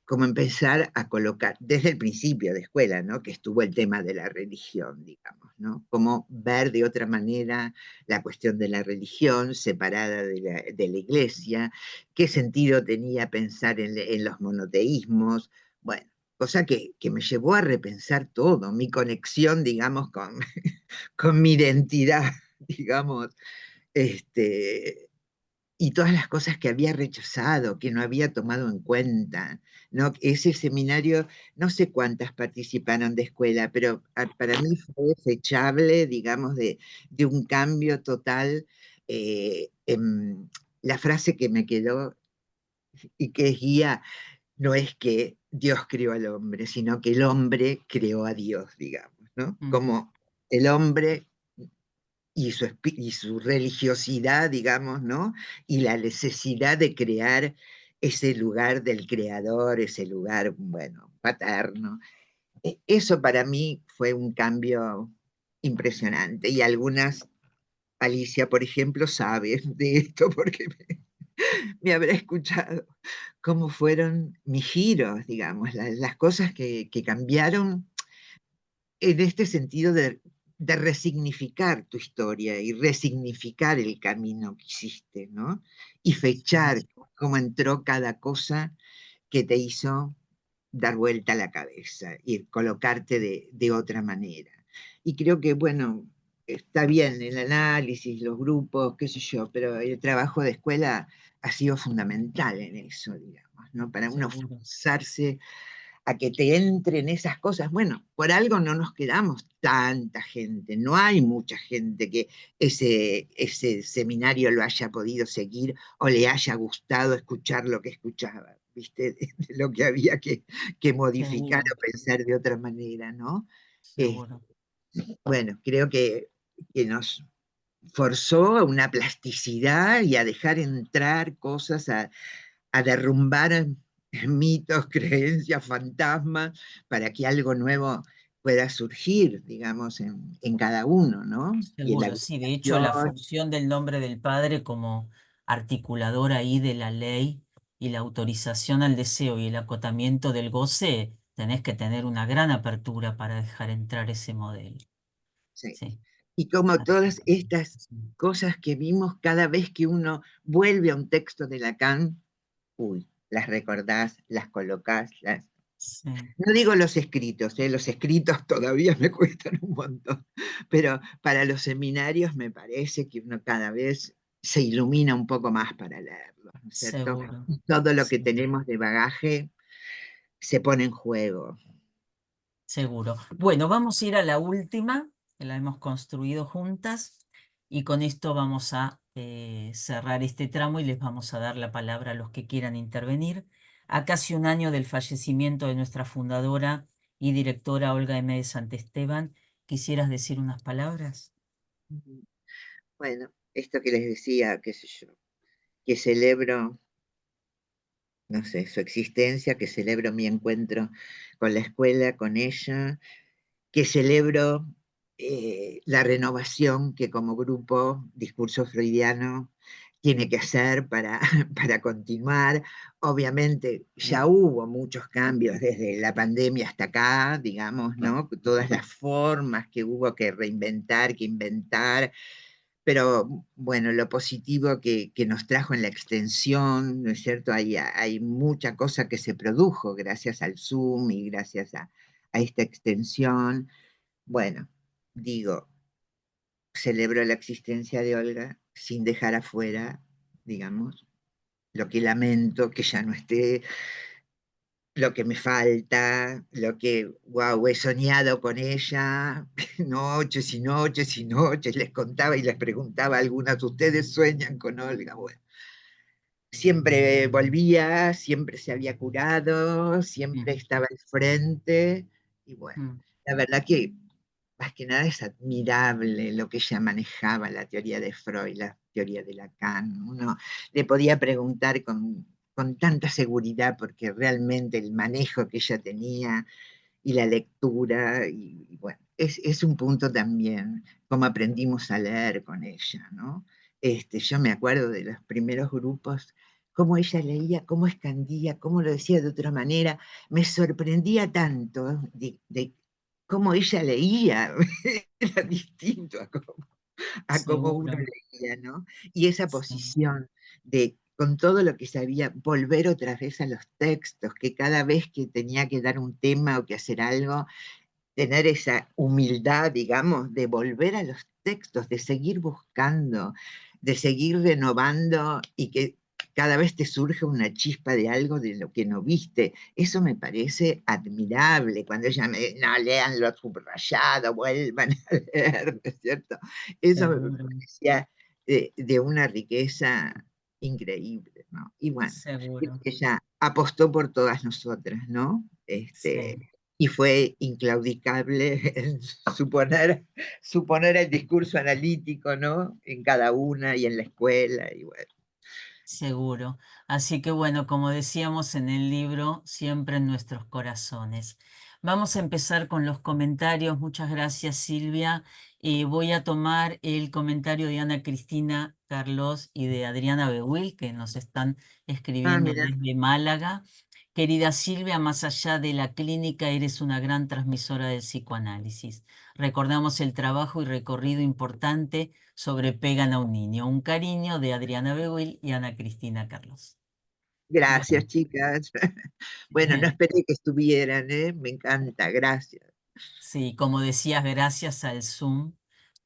como empezar a colocar, desde el principio de escuela, ¿no? Que estuvo el tema de la religión, digamos, ¿no? Cómo ver de otra manera la cuestión de la religión separada de la iglesia, qué sentido tenía pensar en los monoteísmos, bueno, cosa que me llevó a repensar todo, mi conexión, digamos, con mi identidad, digamos, este, y todas las cosas que había rechazado, que no había tomado en cuenta, ¿no? Ese seminario, no sé cuántas participaron de escuela, pero para mí fue desechable, digamos, de un cambio total. La frase que me quedó y que es guía no es que Dios creó al hombre, sino que el hombre creó a Dios, digamos, ¿no? Ujú. Como el hombre y su religiosidad, digamos, ¿no? Y la necesidad de crear ese lugar del creador, ese lugar, bueno, paterno. Eso para mí fue un cambio impresionante. Y algunas, Alicia, por ejemplo, sabe de esto porque me habrá escuchado cómo fueron mis giros, digamos, las cosas que cambiaron en este sentido de resignificar tu historia y resignificar el camino que hiciste, ¿no? Y Sí, fechar cómo entró cada cosa que te hizo dar vuelta a la cabeza y colocarte de otra manera. Y creo que, bueno, está bien el análisis, los grupos, qué sé yo, pero el trabajo de escuela ha sido fundamental en eso, digamos, ¿no? Para uno seguro. forzarse a que te entren esas cosas. Bueno, por algo no nos quedamos tanta gente, no hay mucha gente que ese seminario lo haya podido seguir o le haya gustado escuchar lo que escuchaba, ¿viste? De lo que había que modificar Seguro, o pensar de otra manera, ¿no? Eh, seguro. bueno, creo que nos forzó a una plasticidad y a dejar entrar cosas, a derrumbar mitos, creencias, fantasmas, para que algo nuevo pueda surgir, digamos, en cada uno, ¿no? Y en la Seguro, sí. De hecho, la agrupación, función del nombre del Padre como articulador ahí de la ley y la autorización al deseo y el acotamiento del goce, tenés que tener una gran apertura para dejar entrar ese modelo. sí. Sí. Y como Así todas estas sí. cosas que vimos cada vez que uno vuelve a un texto de Lacan, uy, las recordás, las colocás, Sí. no digo los escritos todavía me cuestan un montón, pero para los seminarios me parece que uno cada vez se ilumina un poco más para leerlos, ¿no es cierto? Seguro. Y todo lo que Sí. tenemos de bagaje se pone en juego. seguro. Bueno, vamos a ir a la última, que la hemos construido juntas, y con esto vamos a cerrar este tramo y les vamos a dar la palabra a los que quieran intervenir. A casi un año del fallecimiento de nuestra fundadora y directora Olga M. de Santesteban, ¿quisieras decir unas palabras? Ujú. Bueno, esto que les decía, qué sé yo, que celebro, no sé, su existencia, que celebro mi encuentro con la escuela, con ella, que celebro la renovación que como grupo Discurso Freudiano tiene que hacer para, para continuar. Obviamente ya hubo muchos cambios desde la pandemia hasta acá, digamos, ¿no? Todas las formas que hubo que reinventar, que inventar, pero bueno, lo positivo que nos trajo en la extensión, ¿no es cierto? Hay mucha cosa que se produjo gracias al Zoom y gracias a esta extensión. Bueno, digo, celebro la existencia de Olga sin dejar afuera, digamos, lo que lamento que ya no esté, lo que me falta, lo que, wow, he soñado con ella, noches y noches y noches, les contaba y les preguntaba a algunas, ¿ustedes sueñan con Olga? Bueno, siempre volvía, siempre se había curado, siempre Mm, estaba al frente, y bueno, mm, la verdad que más que nada es admirable lo que ella manejaba, la teoría de Freud, la teoría de Lacan. Uno le podía preguntar con tanta seguridad porque realmente el manejo que ella tenía y la lectura, y bueno, es un punto también, como aprendimos a leer con ella, ¿no? Yo me acuerdo de los primeros grupos, cómo ella leía, cómo escandía, cómo lo decía de otra manera, me sorprendía tanto de cómo ella leía, era distinto a cómo uno seguro. leía, ¿no? Y esa Sí. posición de, con todo lo que sabía, volver otra vez a los textos, que cada vez que tenía que dar un tema o que hacer algo, tener esa humildad, digamos, de volver a los textos, de seguir buscando, de seguir renovando y que cada vez te surge una chispa de algo de lo que no viste. Eso me parece admirable. Cuando ella me no, lean lo subrayado, vuelvan a leer, ¿no es cierto? Eso me Seguro, parecía de una riqueza increíble, ¿no? Y bueno, seguro. ella apostó por todas nosotras, ¿no? Sí. Y fue inclaudicable en suponer el discurso analítico, ¿no? En cada una y en la escuela, y bueno. Seguro. Así que bueno, como decíamos en el libro, siempre en nuestros corazones. Vamos a empezar con los comentarios. Muchas gracias, Silvia. Voy a tomar el comentario de Ana Cristina Carlos y de Adriana Behuil, que nos están Ah, escribiendo mira, desde Málaga. Querida Silvia, más allá de la clínica, eres una gran transmisora del psicoanálisis. Recordamos el trabajo y recorrido importante sobre Pegan a un niño. Un cariño de Adriana Beguil y Ana Cristina Carlos. Bueno, gracias, chicas. Bueno, no esperé que estuvieran, ¿eh? Me encanta, gracias. sí, como decías, gracias al Zoom,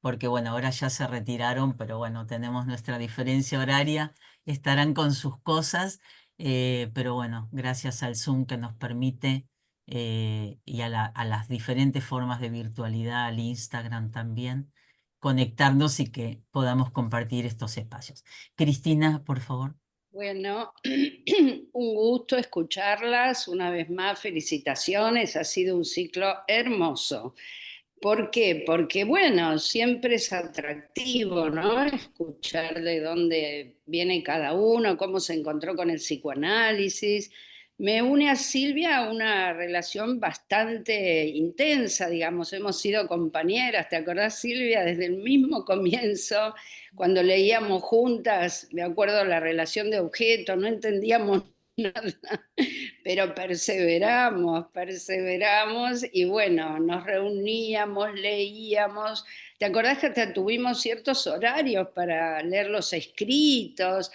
porque bueno, ahora ya se retiraron, pero bueno, tenemos nuestra diferencia horaria, estarán con sus cosas, pero bueno, gracias al Zoom que nos permite y a las diferentes formas de virtualidad, al Instagram también, conectarnos y que podamos compartir estos espacios. Cristina, por favor. Bueno, un gusto escucharlas. Una vez más, felicitaciones. Ha sido un ciclo hermoso. ¿Por qué? Porque, bueno, siempre es atractivo, ¿no? Escuchar de dónde viene cada uno, cómo se encontró con el psicoanálisis. Me une a Silvia una relación bastante intensa, digamos. Hemos sido compañeras, ¿te acordás, Silvia? Desde el mismo comienzo, cuando leíamos juntas, me acuerdo la relación de objetos, no entendíamos nada, pero perseveramos, perseveramos y bueno, nos reuníamos, leíamos. ¿Te acordás que hasta tuvimos ciertos horarios para leer los escritos?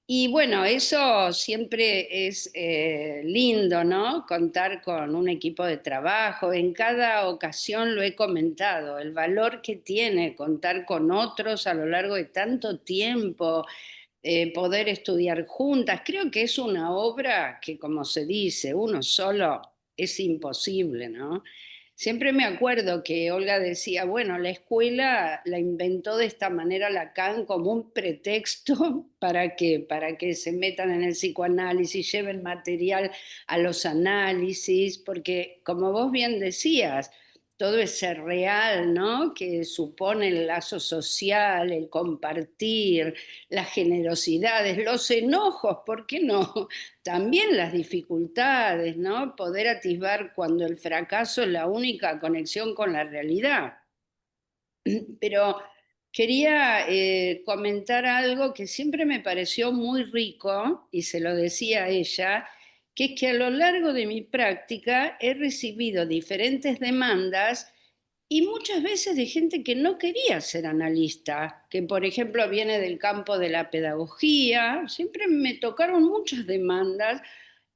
Y bueno, eso siempre es lindo, ¿no? Contar con un equipo de trabajo. En cada ocasión lo he comentado, el valor que tiene contar con otros a lo largo de tanto tiempo, poder estudiar juntas. Creo que es una obra que, como se dice, uno solo es imposible, ¿no? Siempre me acuerdo que Olga decía, bueno, la escuela la inventó de esta manera Lacan como un pretexto para que se metan en el psicoanálisis, lleven material a los análisis, porque como vos bien decías, todo ese real, ¿no? Que supone el lazo social, el compartir, las generosidades, los enojos, ¿por qué no? También las dificultades, ¿no? Poder atisbar cuando el fracaso es la única conexión con la realidad. Pero quería comentar algo que siempre me pareció muy rico, y se lo decía a ella, que es que a lo largo de mi práctica he recibido diferentes demandas y muchas veces de gente que no quería ser analista, que por ejemplo viene del campo de la pedagogía. Siempre me tocaron muchas demandas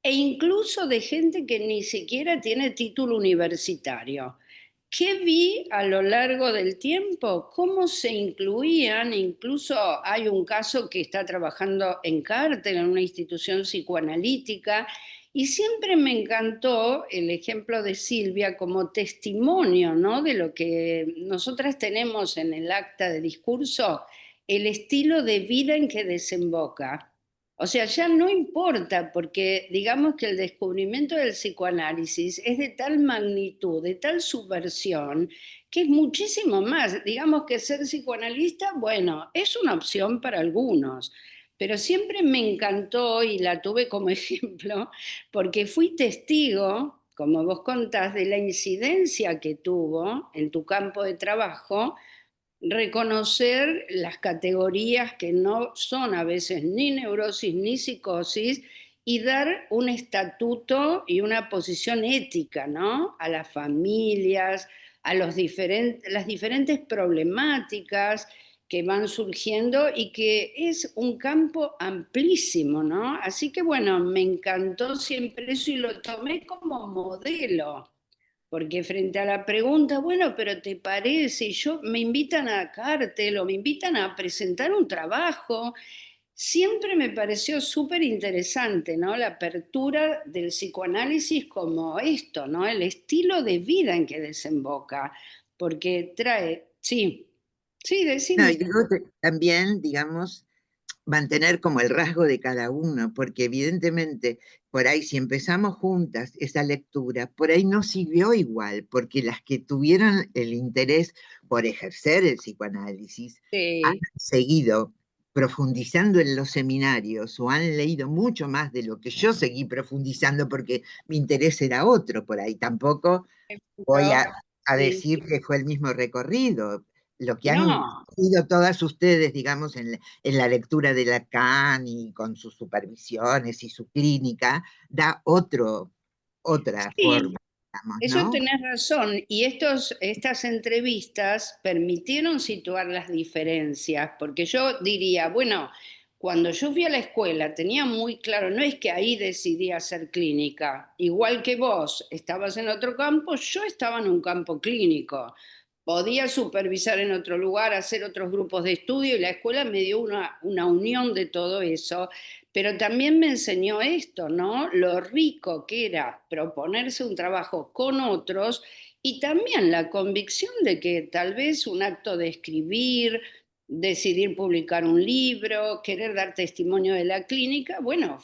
e incluso de gente que ni siquiera tiene título universitario. ¿Qué vi a lo largo del tiempo? ¿Cómo se incluían? Incluso hay un caso que está trabajando en cárcel en una institución psicoanalítica, y siempre me encantó el ejemplo de Silvia como testimonio, ¿no? De lo que nosotras tenemos en el acta de discurso, el estilo de vida en que desemboca. O sea, ya no importa, porque digamos que el descubrimiento del psicoanálisis es de tal magnitud, de tal subversión, que es muchísimo más. Digamos que ser psicoanalista, bueno, es una opción para algunos, pero siempre me encantó y la tuve como ejemplo, porque fui testigo, como vos contás, de la incidencia que tuvo en tu campo de trabajo reconocer las categorías que no son a veces ni neurosis ni psicosis y dar un estatuto y una posición ética, ¿no? A las familias, a las diferentes problemáticas que van surgiendo y que es un campo amplísimo, ¿no? Así que bueno, me encantó siempre eso y lo tomé como modelo. Porque frente a la pregunta, bueno, pero ¿te parece? Y yo me invitan a cártel o me invitan a presentar un trabajo. Siempre me pareció súper interesante, ¿no? La apertura del psicoanálisis como esto, ¿no? El estilo de vida en que desemboca. Porque trae, sí, sí, No, decime. y luego también, digamos, mantener como el rasgo de cada uno, porque evidentemente por ahí si empezamos juntas esa lectura, por ahí no siguió igual, porque las que tuvieron el interés por ejercer el psicoanálisis han Sí, seguido profundizando en los seminarios o han leído mucho más de lo que yo seguí profundizando porque mi interés era otro por ahí. Tampoco voy pero, a sí. decir que fue el mismo recorrido. Lo que han No, ido todas ustedes, digamos, en la lectura de Lacan y con sus supervisiones y su clínica, da otra sí, forma, digamos, eso ¿no? tenés razón, y estas entrevistas permitieron situar las diferencias, porque yo diría, bueno, cuando yo fui a la escuela tenía muy claro, no es que ahí decidí hacer clínica, igual que vos estabas en otro campo, yo estaba en un campo clínico. Podía supervisar en otro lugar, hacer otros grupos de estudio y la escuela me dio una unión de todo eso, pero también me enseñó esto, ¿no? Lo rico que era proponerse un trabajo con otros y también la convicción de que tal vez un acto de escribir, decidir publicar un libro, querer dar testimonio de la clínica, bueno,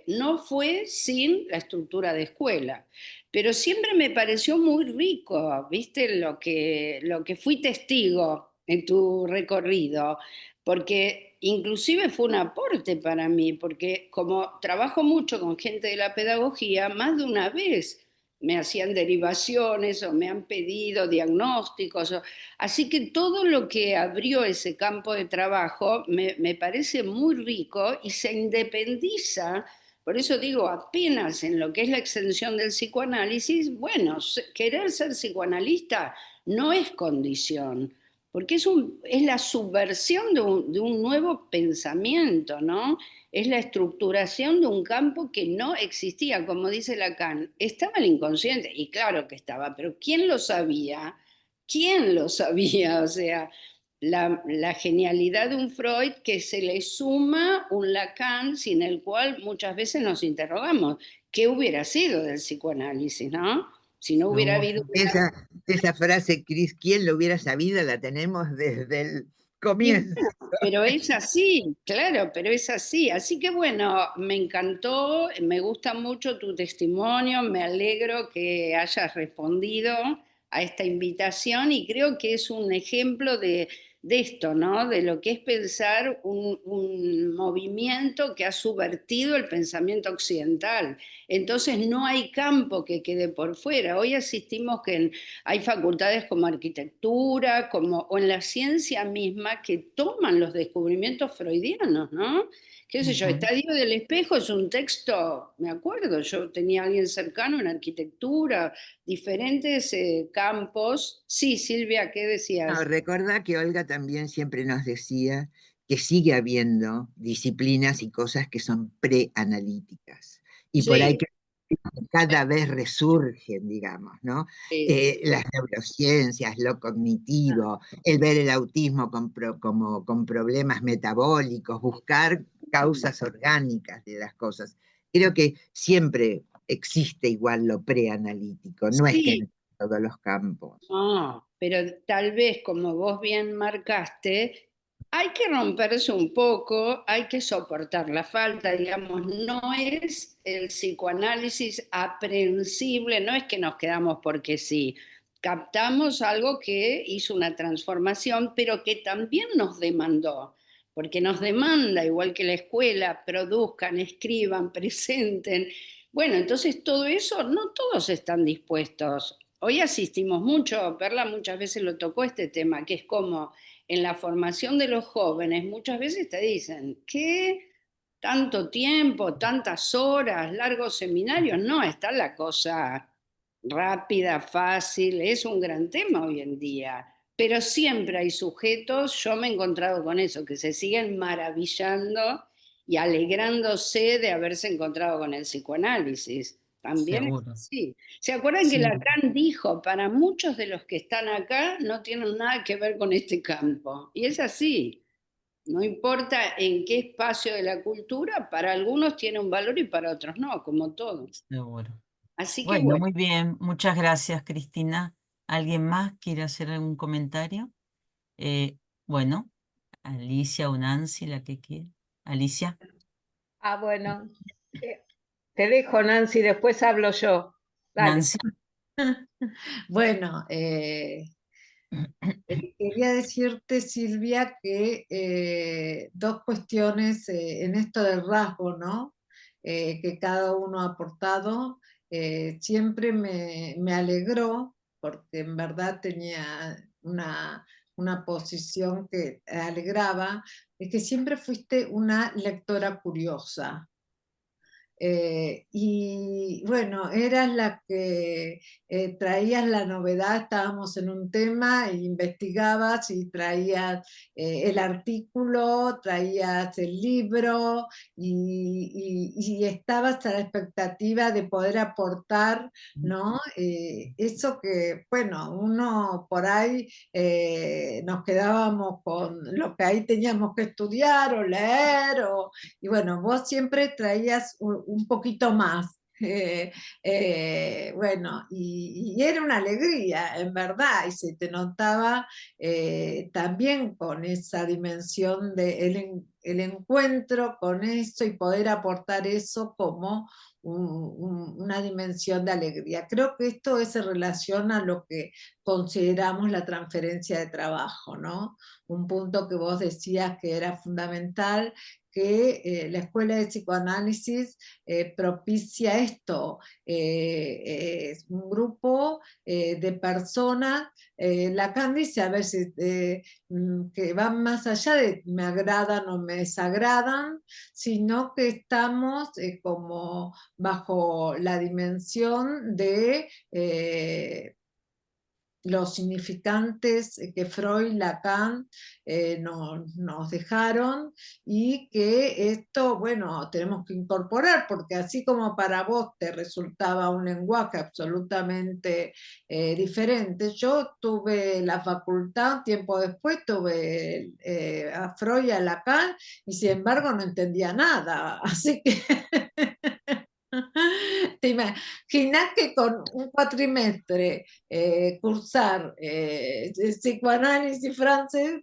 no fue sin la estructura de escuela. Pero siempre me pareció muy rico, ¿viste? Lo que fui testigo en tu recorrido, porque inclusive fue un aporte para mí, porque como trabajo mucho con gente de la pedagogía, más de una vez me hacían derivaciones o me han pedido diagnósticos. Así que todo lo que abrió ese campo de trabajo me parece muy rico y se independiza. Por eso digo, apenas en lo que es la extensión del psicoanálisis, bueno, querer ser psicoanalista no es condición, porque es la subversión de un nuevo pensamiento, ¿no? Es la estructuración de un campo que no existía, como dice Lacan. Estaba el inconsciente, y claro que estaba, pero ¿quién lo sabía? ¿Quién lo sabía? O sea, la genialidad de un Freud que se le suma un Lacan sin el cual muchas veces nos interrogamos, ¿qué hubiera sido del psicoanálisis, no? Si no hubiera habido Esa frase, Cris, ¿quién lo hubiera sabido? La tenemos desde el Y comienzo. bueno, pero es así, claro, pero es así. Así que bueno, me encantó, me gusta mucho tu testimonio, me alegro que hayas respondido a esta invitación y creo que es un ejemplo de esto, ¿no? De lo que es pensar un movimiento que ha subvertido el pensamiento occidental. Entonces no hay campo que quede por fuera. Hoy asistimos que hay facultades como arquitectura, como, o en la ciencia misma que toman los descubrimientos freudianos, ¿no? ¿Qué sé yo? Estadio del Espejo es un texto, me acuerdo, yo tenía a alguien cercano en arquitectura, diferentes campos. Sí, Silvia, ¿qué No, decías? recordá que Olga también siempre nos decía que sigue habiendo disciplinas y cosas que son preanalíticas. Y por ahí Sí, que cada vez resurgen, digamos, ¿no? sí, Las neurociencias, lo cognitivo, el ver el autismo como con problemas metabólicos, buscar causas orgánicas de las cosas. Creo que siempre existe igual lo preanalítico, no es que sí. en todos los campos. No, pero tal vez como vos bien marcaste, hay que romperse un poco, hay que soportar la falta, digamos, no es el psicoanálisis aprehensible, no es que nos quedamos porque sí, captamos algo que hizo una transformación, pero que también nos demandó, porque nos demanda, igual que la escuela, produzcan, escriban, presenten. Bueno, entonces todo eso, no todos están dispuestos. Hoy asistimos mucho, Perla muchas veces lo tocó este tema, que es como en la formación de los jóvenes, muchas veces te dicen, ¿qué? Tanto tiempo, tantas horas, largos seminarios, no, está la cosa rápida, fácil, es un gran tema hoy en día, pero siempre hay sujetos, yo me he encontrado con eso, que se siguen maravillando y alegrándose de haberse encontrado con el psicoanálisis. También es Seguro. así. ¿Se acuerdan que Sí, Lacan dijo, para muchos de los que están acá no tienen nada que ver con este campo? Y es así. No importa en qué espacio de la cultura, para algunos tiene un valor y para otros no, como todo. seguro. Así que Bueno, bueno, muy bien. Muchas gracias, Cristina. ¿Alguien más quiere hacer algún comentario? Eh, bueno, Alicia o Nancy, la que quiera. Alicia, Bueno, te dejo, Nancy, después hablo yo. Dale. Nancy. Bueno, quería decirte, Silvia, que dos cuestiones en esto del rasgo, ¿no? Que cada uno ha aportado, siempre me alegró, porque en verdad tenía una posición que alegraba, es que siempre fuiste una lectora curiosa. Y bueno, eras la que traías la novedad, estábamos en un tema e investigabas y traías el artículo, traías el libro y estabas a la expectativa de poder aportar, ¿no? Eso que, bueno, uno por ahí nos quedábamos con lo que ahí teníamos que estudiar o leer y bueno, vos siempre traías un poquito más. Bueno, y era una alegría, en verdad, y se te notaba también con esa dimensión de el encuentro con eso y poder aportar eso como una dimensión de alegría. Creo que esto se relaciona a lo que consideramos la transferencia de trabajo, ¿no? Un punto que vos decías que era fundamental, que la escuela de psicoanálisis propicia esto, es un grupo de personas, Lacan dice a veces que van más allá de me agradan o me desagradan, sino que estamos como bajo la dimensión de los significantes que Freud, Lacan nos dejaron y que esto, bueno, tenemos que incorporar, porque así como para vos te resultaba un lenguaje absolutamente diferente, yo tuve la facultad, tiempo después tuve a Freud y a Lacan y sin embargo no entendía nada, así que ¿Te imaginas que con un cuatrimestre cursar psicoanálisis francés,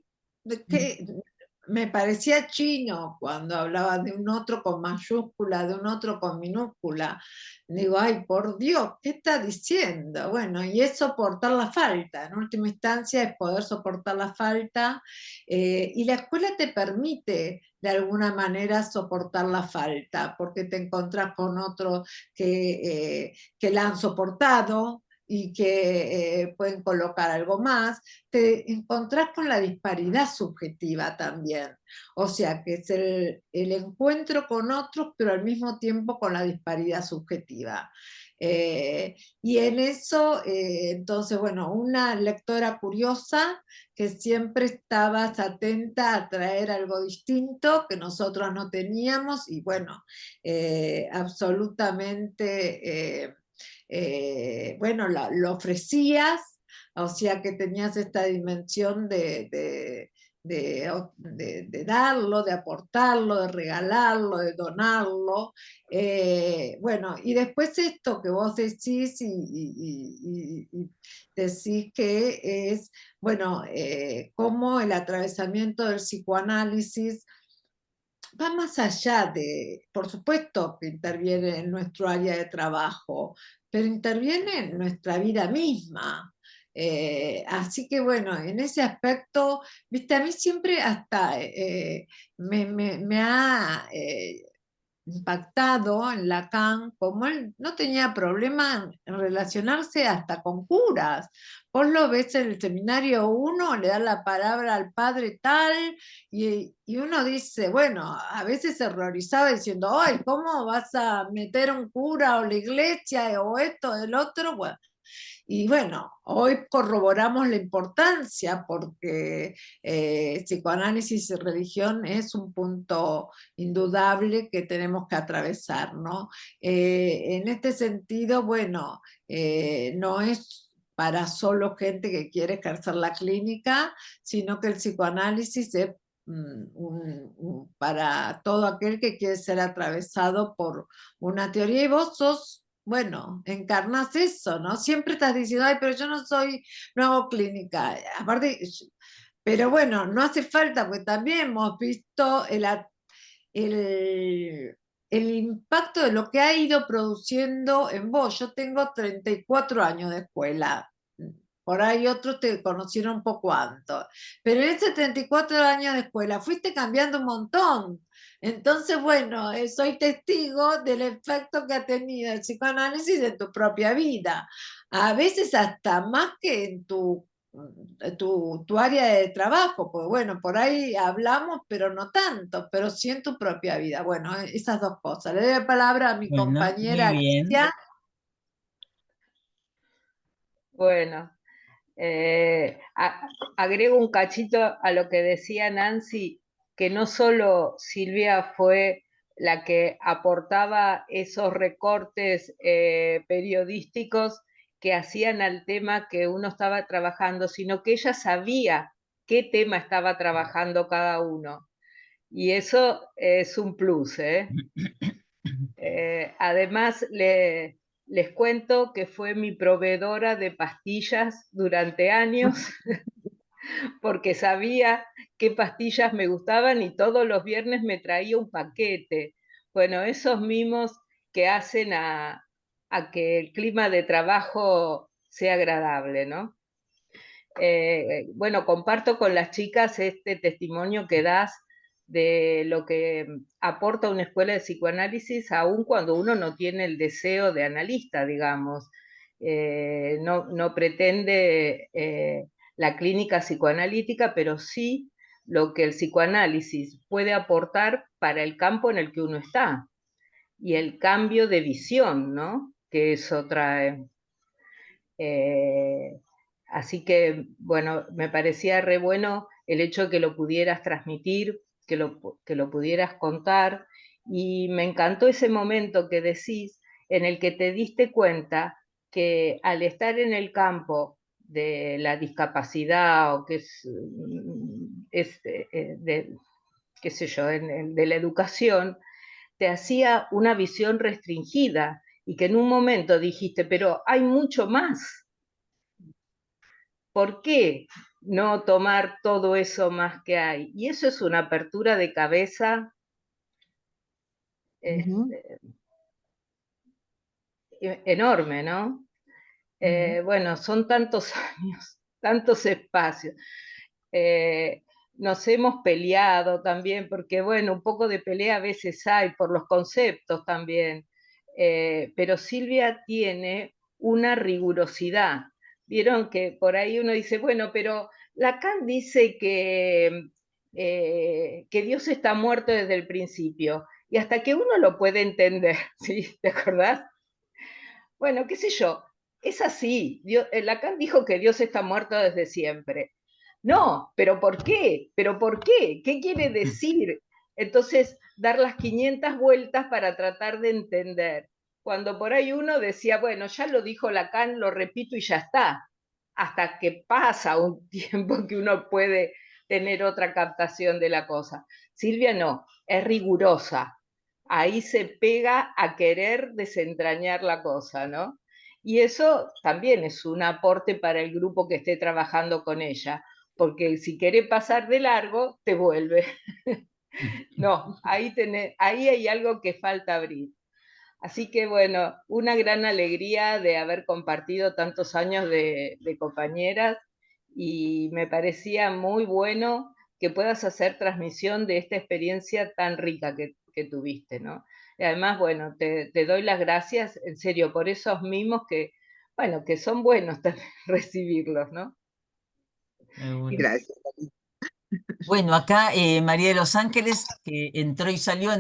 que me parecía chino cuando hablaba de un otro con mayúscula, de un otro con minúscula? Digo, ay, por Dios, ¿qué está diciendo? Bueno, y es soportar la falta, en última instancia es poder soportar la falta, y la escuela te permite de alguna manera soportar la falta, porque te encontrás con otros que la han soportado y que pueden colocar algo más. Te encontrás con la disparidad subjetiva también, o sea que es el encuentro con otros, pero al mismo tiempo con la disparidad subjetiva. Y en eso, entonces, bueno, una lectora curiosa que siempre estabas atenta a traer algo distinto que nosotros no teníamos, y bueno, absolutamente, bueno, lo ofrecías, o sea que tenías esta dimensión de darlo, de aportarlo, de regalarlo, de donarlo. Bueno, y después esto que vos decís y decís que es, bueno, cómo el atravesamiento del psicoanálisis va más allá de, por supuesto que interviene en nuestro área de trabajo, pero interviene en nuestra vida misma. Así que bueno, en ese aspecto, viste, a mí siempre hasta me ha impactado en Lacan, como él no tenía problema en relacionarse hasta con curas. Vos lo ves en el seminario 1, le da la palabra al padre tal, y uno dice, bueno, a veces se horrorizaba diciendo, ay, ¿cómo vas a meter un cura o la iglesia o esto, el otro? Bueno, y bueno, hoy corroboramos la importancia porque psicoanálisis y religión es un punto indudable que tenemos que atravesar, ¿no? En este sentido, bueno, no es para solo gente que quiere ejercer la clínica, sino que el psicoanálisis es para todo aquel que quiere ser atravesado por una teoría, y vos sos, bueno, encarnas eso, ¿no? Siempre estás diciendo, ay, pero yo no hago clínica. Aparte, pero bueno, no hace falta, porque también hemos visto el, el impacto de lo que ha ido produciendo en vos. Yo tengo 34 años de escuela. Por ahí otros te conocieron un poco antes. Pero en esos 34 años de escuela fuiste cambiando un montón. Entonces, bueno, soy testigo del efecto que ha tenido el psicoanálisis en tu propia vida. A veces hasta más que en tu área de trabajo, pues bueno, por ahí hablamos, pero no tanto, pero sí en tu propia vida. Bueno, esas dos cosas. Le doy la palabra a mi Bueno, muy compañera bien. Alicia. Bueno, agrego un cachito a lo que decía Nancy, que no solo Silvia fue la que aportaba esos recortes periodísticos que hacían al tema que uno estaba trabajando, sino que ella sabía qué tema estaba trabajando cada uno. Y eso es un plus, ¿eh? Además, les cuento que fue mi proveedora de pastillas durante años, porque sabía qué pastillas me gustaban y todos los viernes me traía un paquete. Bueno, esos mimos que hacen a que el clima de trabajo sea agradable, ¿no? Bueno, comparto con las chicas este testimonio que das de lo que aporta una escuela de psicoanálisis, aun cuando uno no tiene el deseo de analista, digamos. No pretende la clínica psicoanalítica, pero sí lo que el psicoanálisis puede aportar para el campo en el que uno está y el cambio de visión, ¿no? Que eso trae. Así que, bueno, me parecía re bueno el hecho de que lo pudieras transmitir, que lo pudieras contar, y me encantó ese momento que decís en el que te diste cuenta que al estar en el campo de la discapacidad o que qué sé yo, de la educación, te hacía una visión restringida y que en un momento dijiste, pero hay mucho más. ¿Por qué no tomar todo eso más que hay? Y eso es una apertura de cabeza Ujú, enorme, ¿no? ujú. Bueno, son tantos años, tantos espacios. Eh, Nos hemos peleado también, porque bueno, un poco de pelea a veces hay por los conceptos también. Pero Silvia tiene una rigurosidad. Vieron que por ahí uno dice, bueno, pero Lacan dice que Dios está muerto desde el principio, y hasta que uno lo puede entender, ¿sí? ¿Te acordás? Bueno, qué sé yo, es así. Lacan dijo que Dios está muerto desde siempre. No, pero ¿por qué? ¿Pero por qué? ¿Qué quiere decir? Entonces, dar las 500 vueltas para tratar de entender. Cuando por ahí uno decía, bueno, ya lo dijo Lacan, lo repito y ya está. Hasta que pasa un tiempo que uno puede tener otra captación de la cosa. Silvia no, es rigurosa, ahí se pega a querer desentrañar la cosa, ¿no? Y eso también es un aporte para el grupo que esté trabajando con ella, porque si quiere pasar de largo, te vuelve. No, ahí hay algo que falta abrir. Así que bueno, una gran alegría de haber compartido tantos años de compañeras, y me parecía muy bueno que puedas hacer transmisión de esta experiencia tan rica que tuviste, ¿no? Y además, bueno, te doy las gracias, en serio, por esos mimos que, bueno, que son buenos también recibirlos, ¿no? Seguro. Gracias. Bueno, acá María de los Ángeles, que entró y salió,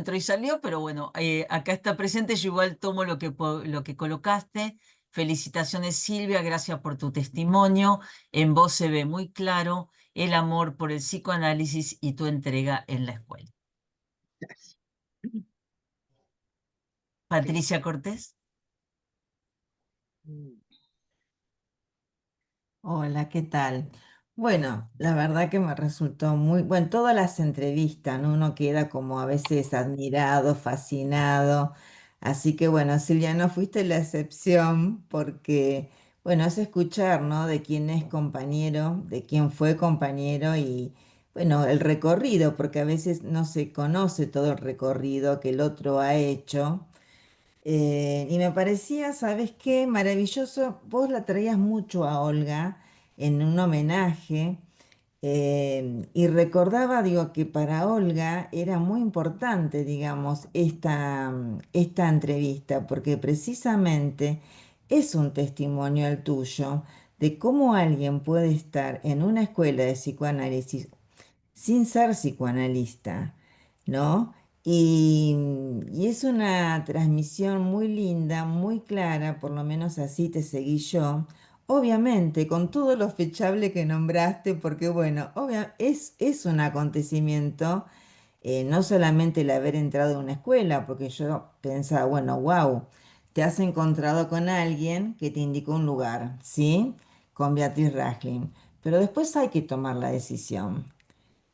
pero bueno, acá está presente. Yo igual tomo lo que colocaste. Felicitaciones, Silvia, gracias por tu testimonio. En vos se ve muy claro el amor por el psicoanálisis y tu entrega en la escuela. Gracias. Patricia Cortés. Mm. Hola, ¿qué tal? Bueno, la verdad que me resultó muy, bueno, todas las entrevistas, ¿no? Uno queda como a veces admirado, fascinado. Así que bueno, Silvia, no fuiste la excepción porque, bueno, es escuchar, ¿no? De quién es compañero, de quién fue compañero y, bueno, el recorrido, porque a veces no se conoce todo el recorrido que el otro ha hecho. Y me parecía, ¿sabes qué? Maravilloso. Vos la traías mucho a Olga en un homenaje, y recordaba, digo, que para Olga era muy importante, digamos, esta entrevista, porque precisamente es un testimonio el tuyo de cómo alguien puede estar en una escuela de psicoanálisis sin ser psicoanalista, ¿no? Y, y es una transmisión muy linda, muy clara, por lo menos así te seguí yo. Obviamente, con todo lo fechable que nombraste, porque bueno, es un acontecimiento, no solamente el haber entrado a una escuela, porque yo pensaba, bueno, wow, te has encontrado con alguien que te indicó un lugar, ¿sí? Con Beatriz Rachlin. Pero después hay que tomar la decisión.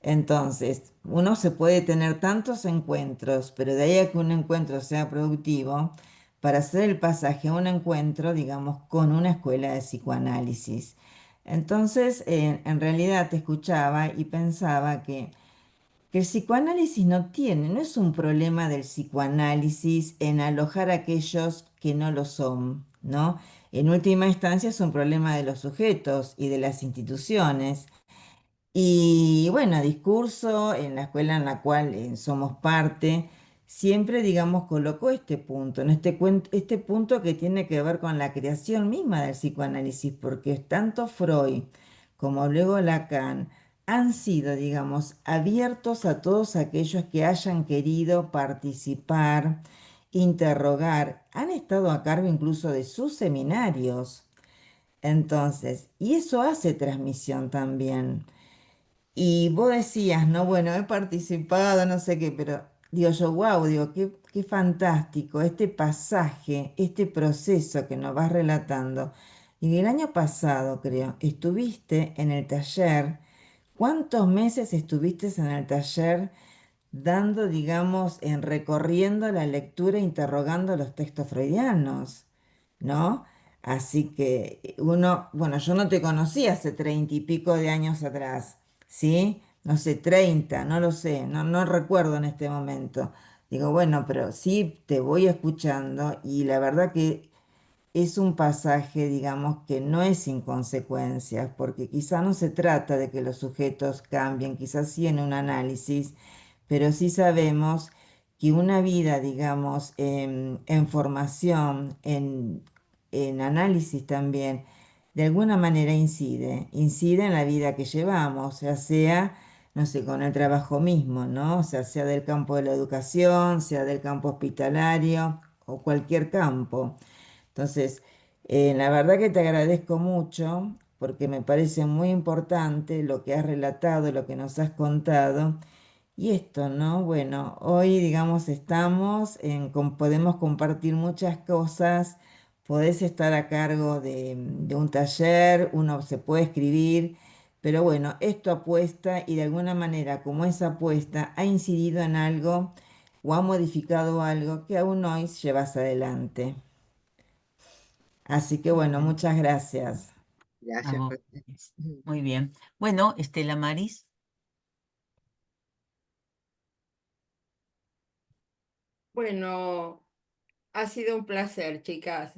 Entonces, uno se puede tener tantos encuentros, pero de ahí a que un encuentro sea productivo, para hacer el pasaje a un encuentro, digamos, con una escuela de psicoanálisis. Entonces, en realidad te escuchaba y pensaba que el psicoanálisis no es un problema del psicoanálisis en alojar a aquellos que no lo son, ¿no? En última instancia es un problema de los sujetos y de las instituciones. Y bueno, discurso en la escuela en la cual somos parte, siempre, digamos, colocó este punto, en este punto que tiene que ver con la creación misma del psicoanálisis, porque tanto Freud como luego Lacan han sido, digamos, abiertos a todos aquellos que hayan querido participar, interrogar, han estado a cargo incluso de sus seminarios. Entonces, y eso hace transmisión también. Y vos decías, no, bueno, he participado, no sé qué, pero digo yo, wow, digo, qué fantástico este pasaje, este proceso que nos vas relatando. Y el año pasado, creo, estuviste en el taller. ¿Cuántos meses estuviste en el taller dando, digamos, en recorriendo la lectura, interrogando los textos freudianos, ¿no? Así que uno, bueno, yo no te conocí hace 30 y pico de años atrás, ¿sí? No sé, 30, no lo sé, no recuerdo en este momento. Digo, bueno, pero sí te voy escuchando y la verdad que es un pasaje, digamos, que no es sin consecuencias, porque quizá no se trata de que los sujetos cambien, quizás sí en un análisis, pero sí sabemos que una vida, digamos, en formación, en análisis también, de alguna manera incide en la vida que llevamos, ya sea, no sé, con el trabajo mismo, ¿no? O sea del campo de la educación, sea del campo hospitalario o cualquier campo. Entonces, la verdad que te agradezco mucho porque me parece muy importante lo que has relatado, lo que nos has contado. Y esto, ¿no? Bueno, hoy, digamos, podemos compartir muchas cosas, podés estar a cargo de un taller, uno se puede escribir, pero bueno, esto apuesta y de alguna manera, como esa apuesta ha incidido en algo o ha modificado algo que aún hoy llevas adelante. Así que Muy bueno, bien, muchas gracias. a Gracias, vos. José. Muy bien. Bueno, Estela Maris, Bueno, ha sido un placer, chicas.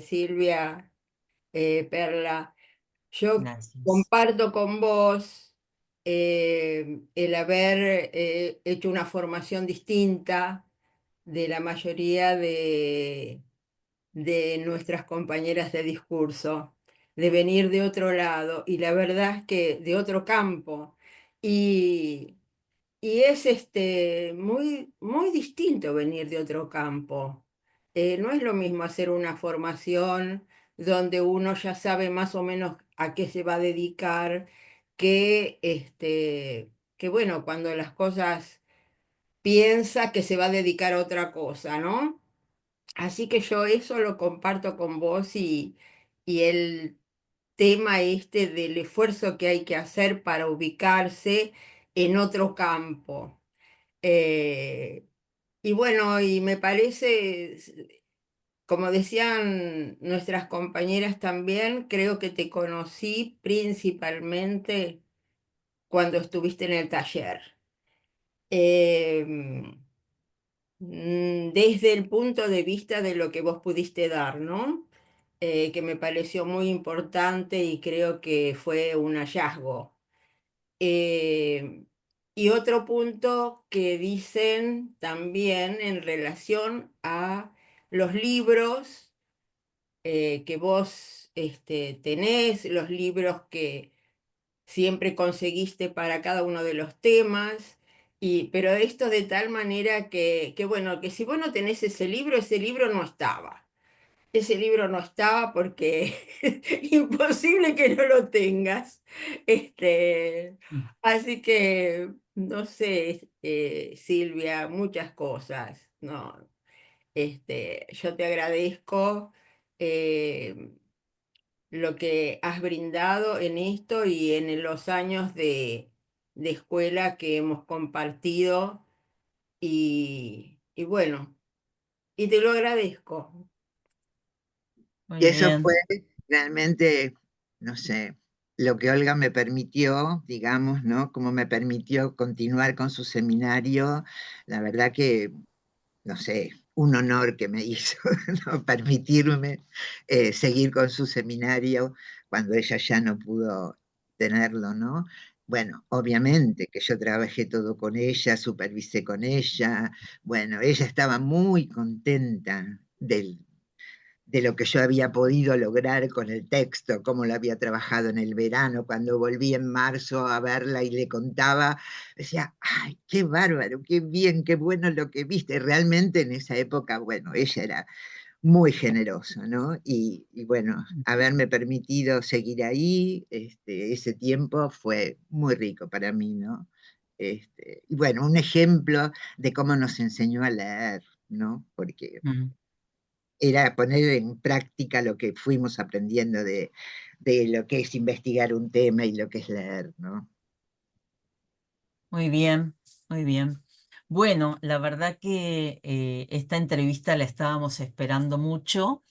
Silvia, Perla, yo gracias. comparto con vos el haber hecho una formación distinta de la mayoría de nuestras compañeras de discurso, de venir de otro lado, y la verdad es que de otro campo. Y y es muy, muy distinto venir de otro campo. No es lo mismo hacer una formación donde uno ya sabe más o menos a qué se va a dedicar, que bueno, cuando las cosas piensa que se va a dedicar a otra cosa, ¿no? Así que yo eso lo comparto con vos y el tema este del esfuerzo que hay que hacer para ubicarse en otro campo. Eh, y bueno, y me parece, como decían nuestras compañeras también, creo que te conocí principalmente cuando estuviste en el taller. Em, Desde el punto de vista de lo que vos pudiste dar, ¿no? Que me pareció muy importante y creo que fue un hallazgo. Eh, y otro punto que dicen también en relación a los libros que vos tenés, los libros que siempre conseguiste para cada uno de los temas, pero esto de tal manera bueno, que si vos no tenés ese libro no estaba. Ese libro no estaba porque imposible que no lo tengas. Mm. Así que, no sé, Silvia, muchas cosas, ¿no? Yo te agradezco eh, lo que has brindado en esto y en los años de escuela que hemos compartido y bueno, y te lo agradezco. Y Muy eso fue bien. realmente, no sé, lo que Olga me permitió, digamos, ¿no? Como me permitió continuar con su seminario. La verdad que, no sé, un honor que me hizo, ¿no? Permitirme seguir con su seminario cuando ella ya no pudo tenerlo, ¿no? Bueno, obviamente que yo trabajé todo con ella, supervisé con ella. Bueno, ella estaba muy contenta de lo que yo había podido lograr con el texto, cómo lo había trabajado en el verano. Cuando volví en marzo a verla y le contaba, decía, ay, qué bárbaro, qué bien, qué bueno lo que viste. Realmente en esa época, bueno, ella era muy generosa, ¿no? Y bueno, haberme permitido seguir ahí, ese tiempo fue muy rico para mí, ¿no? Y bueno, un ejemplo de cómo nos enseñó a leer, ¿no? Porque Mm. era poner en práctica lo que fuimos aprendiendo de lo que es investigar un tema y lo que es leer, ¿no? Muy bien, muy bien. Bueno, la verdad que esta entrevista la estábamos esperando mucho,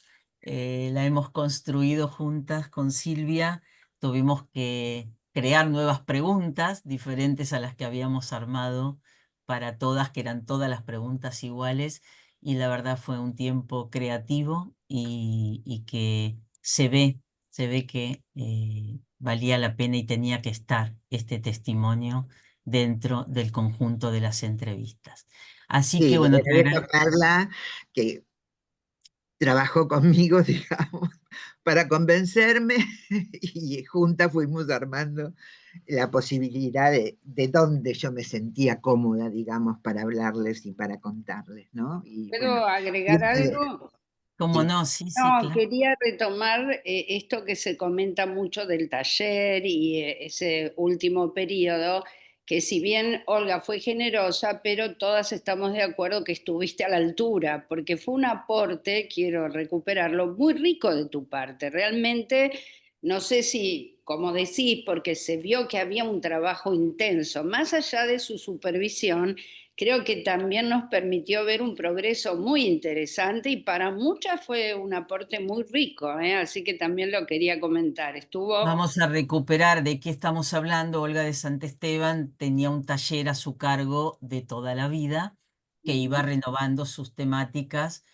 la hemos construido juntas con Silvia, tuvimos que crear nuevas preguntas diferentes a las que habíamos armado para todas, que eran todas las preguntas iguales, y la verdad fue un tiempo creativo y que se ve que valía la pena y tenía que estar este testimonio dentro del conjunto de las entrevistas. Así que Sí, le bueno, te agradezco a agradezco. Carla que trabajó conmigo, digamos, para convencerme y juntas fuimos armando la posibilidad de dónde yo me sentía cómoda, digamos, para hablarles y para contarles, ¿no? Y bueno, ¿Puedo agregar siempre, algo? ¿Cómo sí, no? Sí, sí, No, claro. quería retomar esto que se comenta mucho del taller y ese último periodo, que si bien Olga fue generosa, pero todas estamos de acuerdo que estuviste a la altura, porque fue un aporte, quiero recuperarlo, muy rico de tu parte. Realmente, no sé si, como decís, porque se vio que había un trabajo intenso, más allá de su supervisión, creo que también nos permitió ver un progreso muy interesante y para muchas fue un aporte muy rico, ¿eh? Así que también lo quería comentar. Estuvo Vamos a recuperar de qué estamos hablando. Olga de Santesteban tenía un taller a su cargo de toda la vida que iba renovando sus temáticas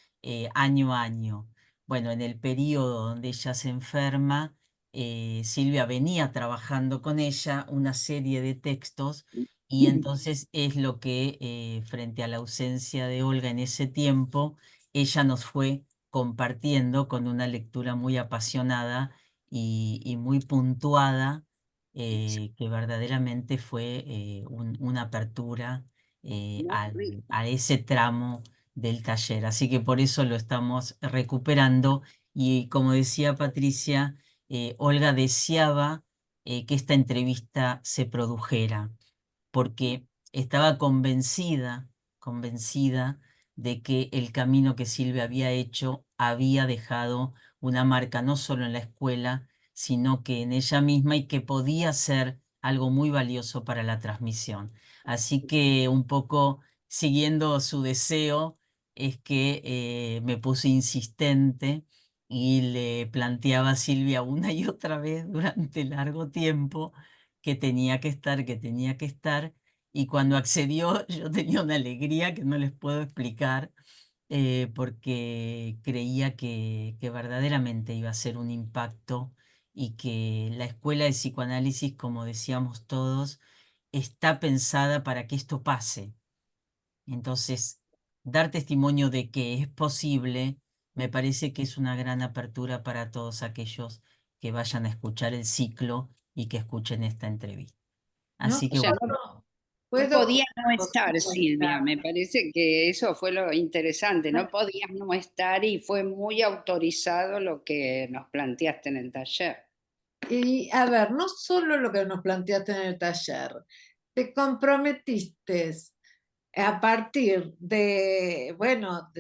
año a año. Bueno, en el periodo donde ella se enferma, Silvia venía trabajando con ella una serie de textos y entonces es lo que, frente a la ausencia de Olga en ese tiempo, ella nos fue compartiendo con una lectura muy apasionada y muy puntuada, que verdaderamente fue una apertura muy rico. a ese tramo del taller. Así que por eso lo estamos recuperando y como decía Patricia, Olga deseaba que esta entrevista se produjera porque estaba convencida de que el camino que Silvia había hecho había dejado una marca no solo en la escuela, sino que en ella misma y que podía ser algo muy valioso para la transmisión. Así que un poco siguiendo su deseo es que me puse insistente y le planteaba a Silvia una y otra vez durante largo tiempo que tenía que estar, y cuando accedió yo tenía una alegría que no les puedo explicar, porque creía que verdaderamente iba a ser un impacto y que la escuela de psicoanálisis, como decíamos todos, está pensada para que esto pase. Entonces, dar testimonio de que es posible, me parece que es una gran apertura para todos aquellos que vayan a escuchar el ciclo y que escuchen esta entrevista. No Así O que sea, bueno, no puedo podía no estar, Silvia. comentar. Me parece que eso fue lo interesante. No podías no estar y fue muy autorizado lo que nos planteaste en el taller. Y a ver, no solo lo que nos planteaste en el taller, te comprometiste a partir de, bueno,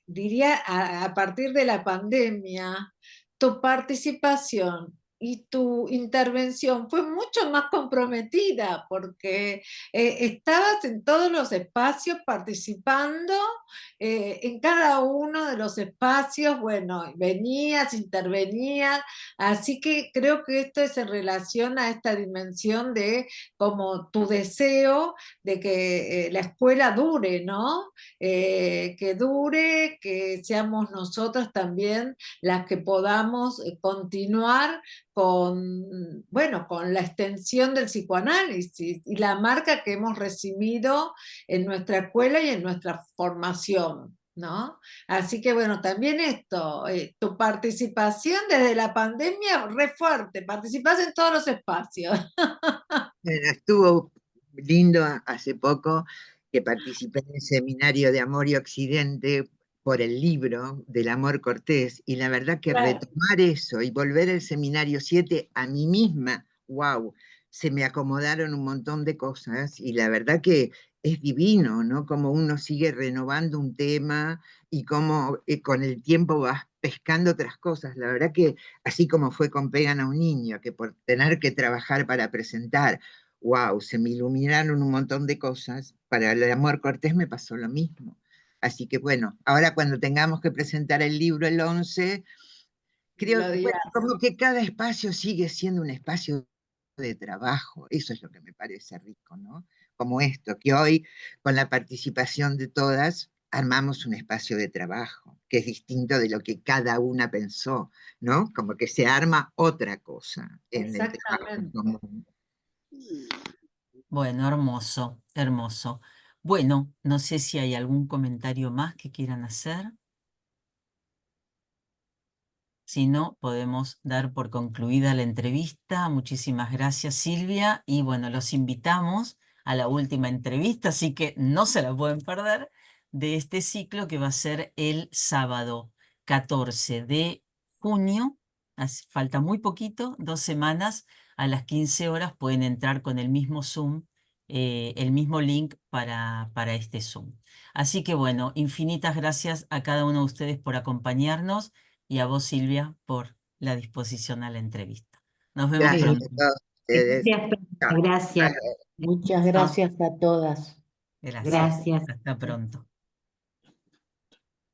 diría a partir de la pandemia, tu participación y tu intervención fue mucho más comprometida porque estabas en todos los espacios participando, en cada uno de los espacios, bueno, venías, intervenías, así que creo que esto es en relación a esta dimensión de como tu deseo de que la escuela dure, ¿no? Que dure, que seamos nosotros también las que podamos continuar con, bueno, con la extensión del psicoanálisis y la marca que hemos recibido en nuestra escuela y en nuestra formación. ¿No? Así que bueno, también esto, tu participación desde la pandemia re fuerte, participás en todos los espacios. bueno, estuvo lindo hace poco que participé en el seminario de Amor y Occidente por el libro del Amor Cortés, y la verdad que Claro. retomar eso y volver al seminario 7 a mí misma, wow, se me acomodaron un montón de cosas y la verdad que es divino, ¿no? Como uno sigue renovando un tema y cómo con el tiempo vas pescando otras cosas. La verdad que así como fue con Pegan a un niño, que por tener que trabajar para presentar wow, se me iluminaron un montón de cosas. Para el amor cortés me pasó lo mismo. Así que bueno, ahora cuando tengamos que presentar el libro el 11, creo Lo que dirás. como que cada espacio sigue siendo un espacio de trabajo. Eso es lo que me parece rico, ¿no? Como esto, que hoy con la participación de todas armamos un espacio de trabajo, que es distinto de lo que cada una pensó, ¿no? Como que se arma otra cosa en el trabajo en Exactamente. común. Bueno, hermoso, hermoso. Bueno, no sé si hay algún comentario más que quieran hacer. Si no, podemos dar por concluida la entrevista. Muchísimas gracias, Silvia. Y bueno, los invitamos a la última entrevista, así que no se la pueden perder, de este ciclo que va a ser el sábado 14 de junio. Falta muy poquito, 2 semanas, a las 15 horas pueden entrar con el mismo Zoom, el mismo link para este Zoom. Así que bueno, infinitas gracias a cada uno de ustedes por acompañarnos y a vos, Silvia, por la disposición a la entrevista. Nos vemos Gracias pronto. a todos ustedes. Gracias, Chao. gracias. Muchas Chao. gracias a todas. Gracias. Gracias. Hasta pronto.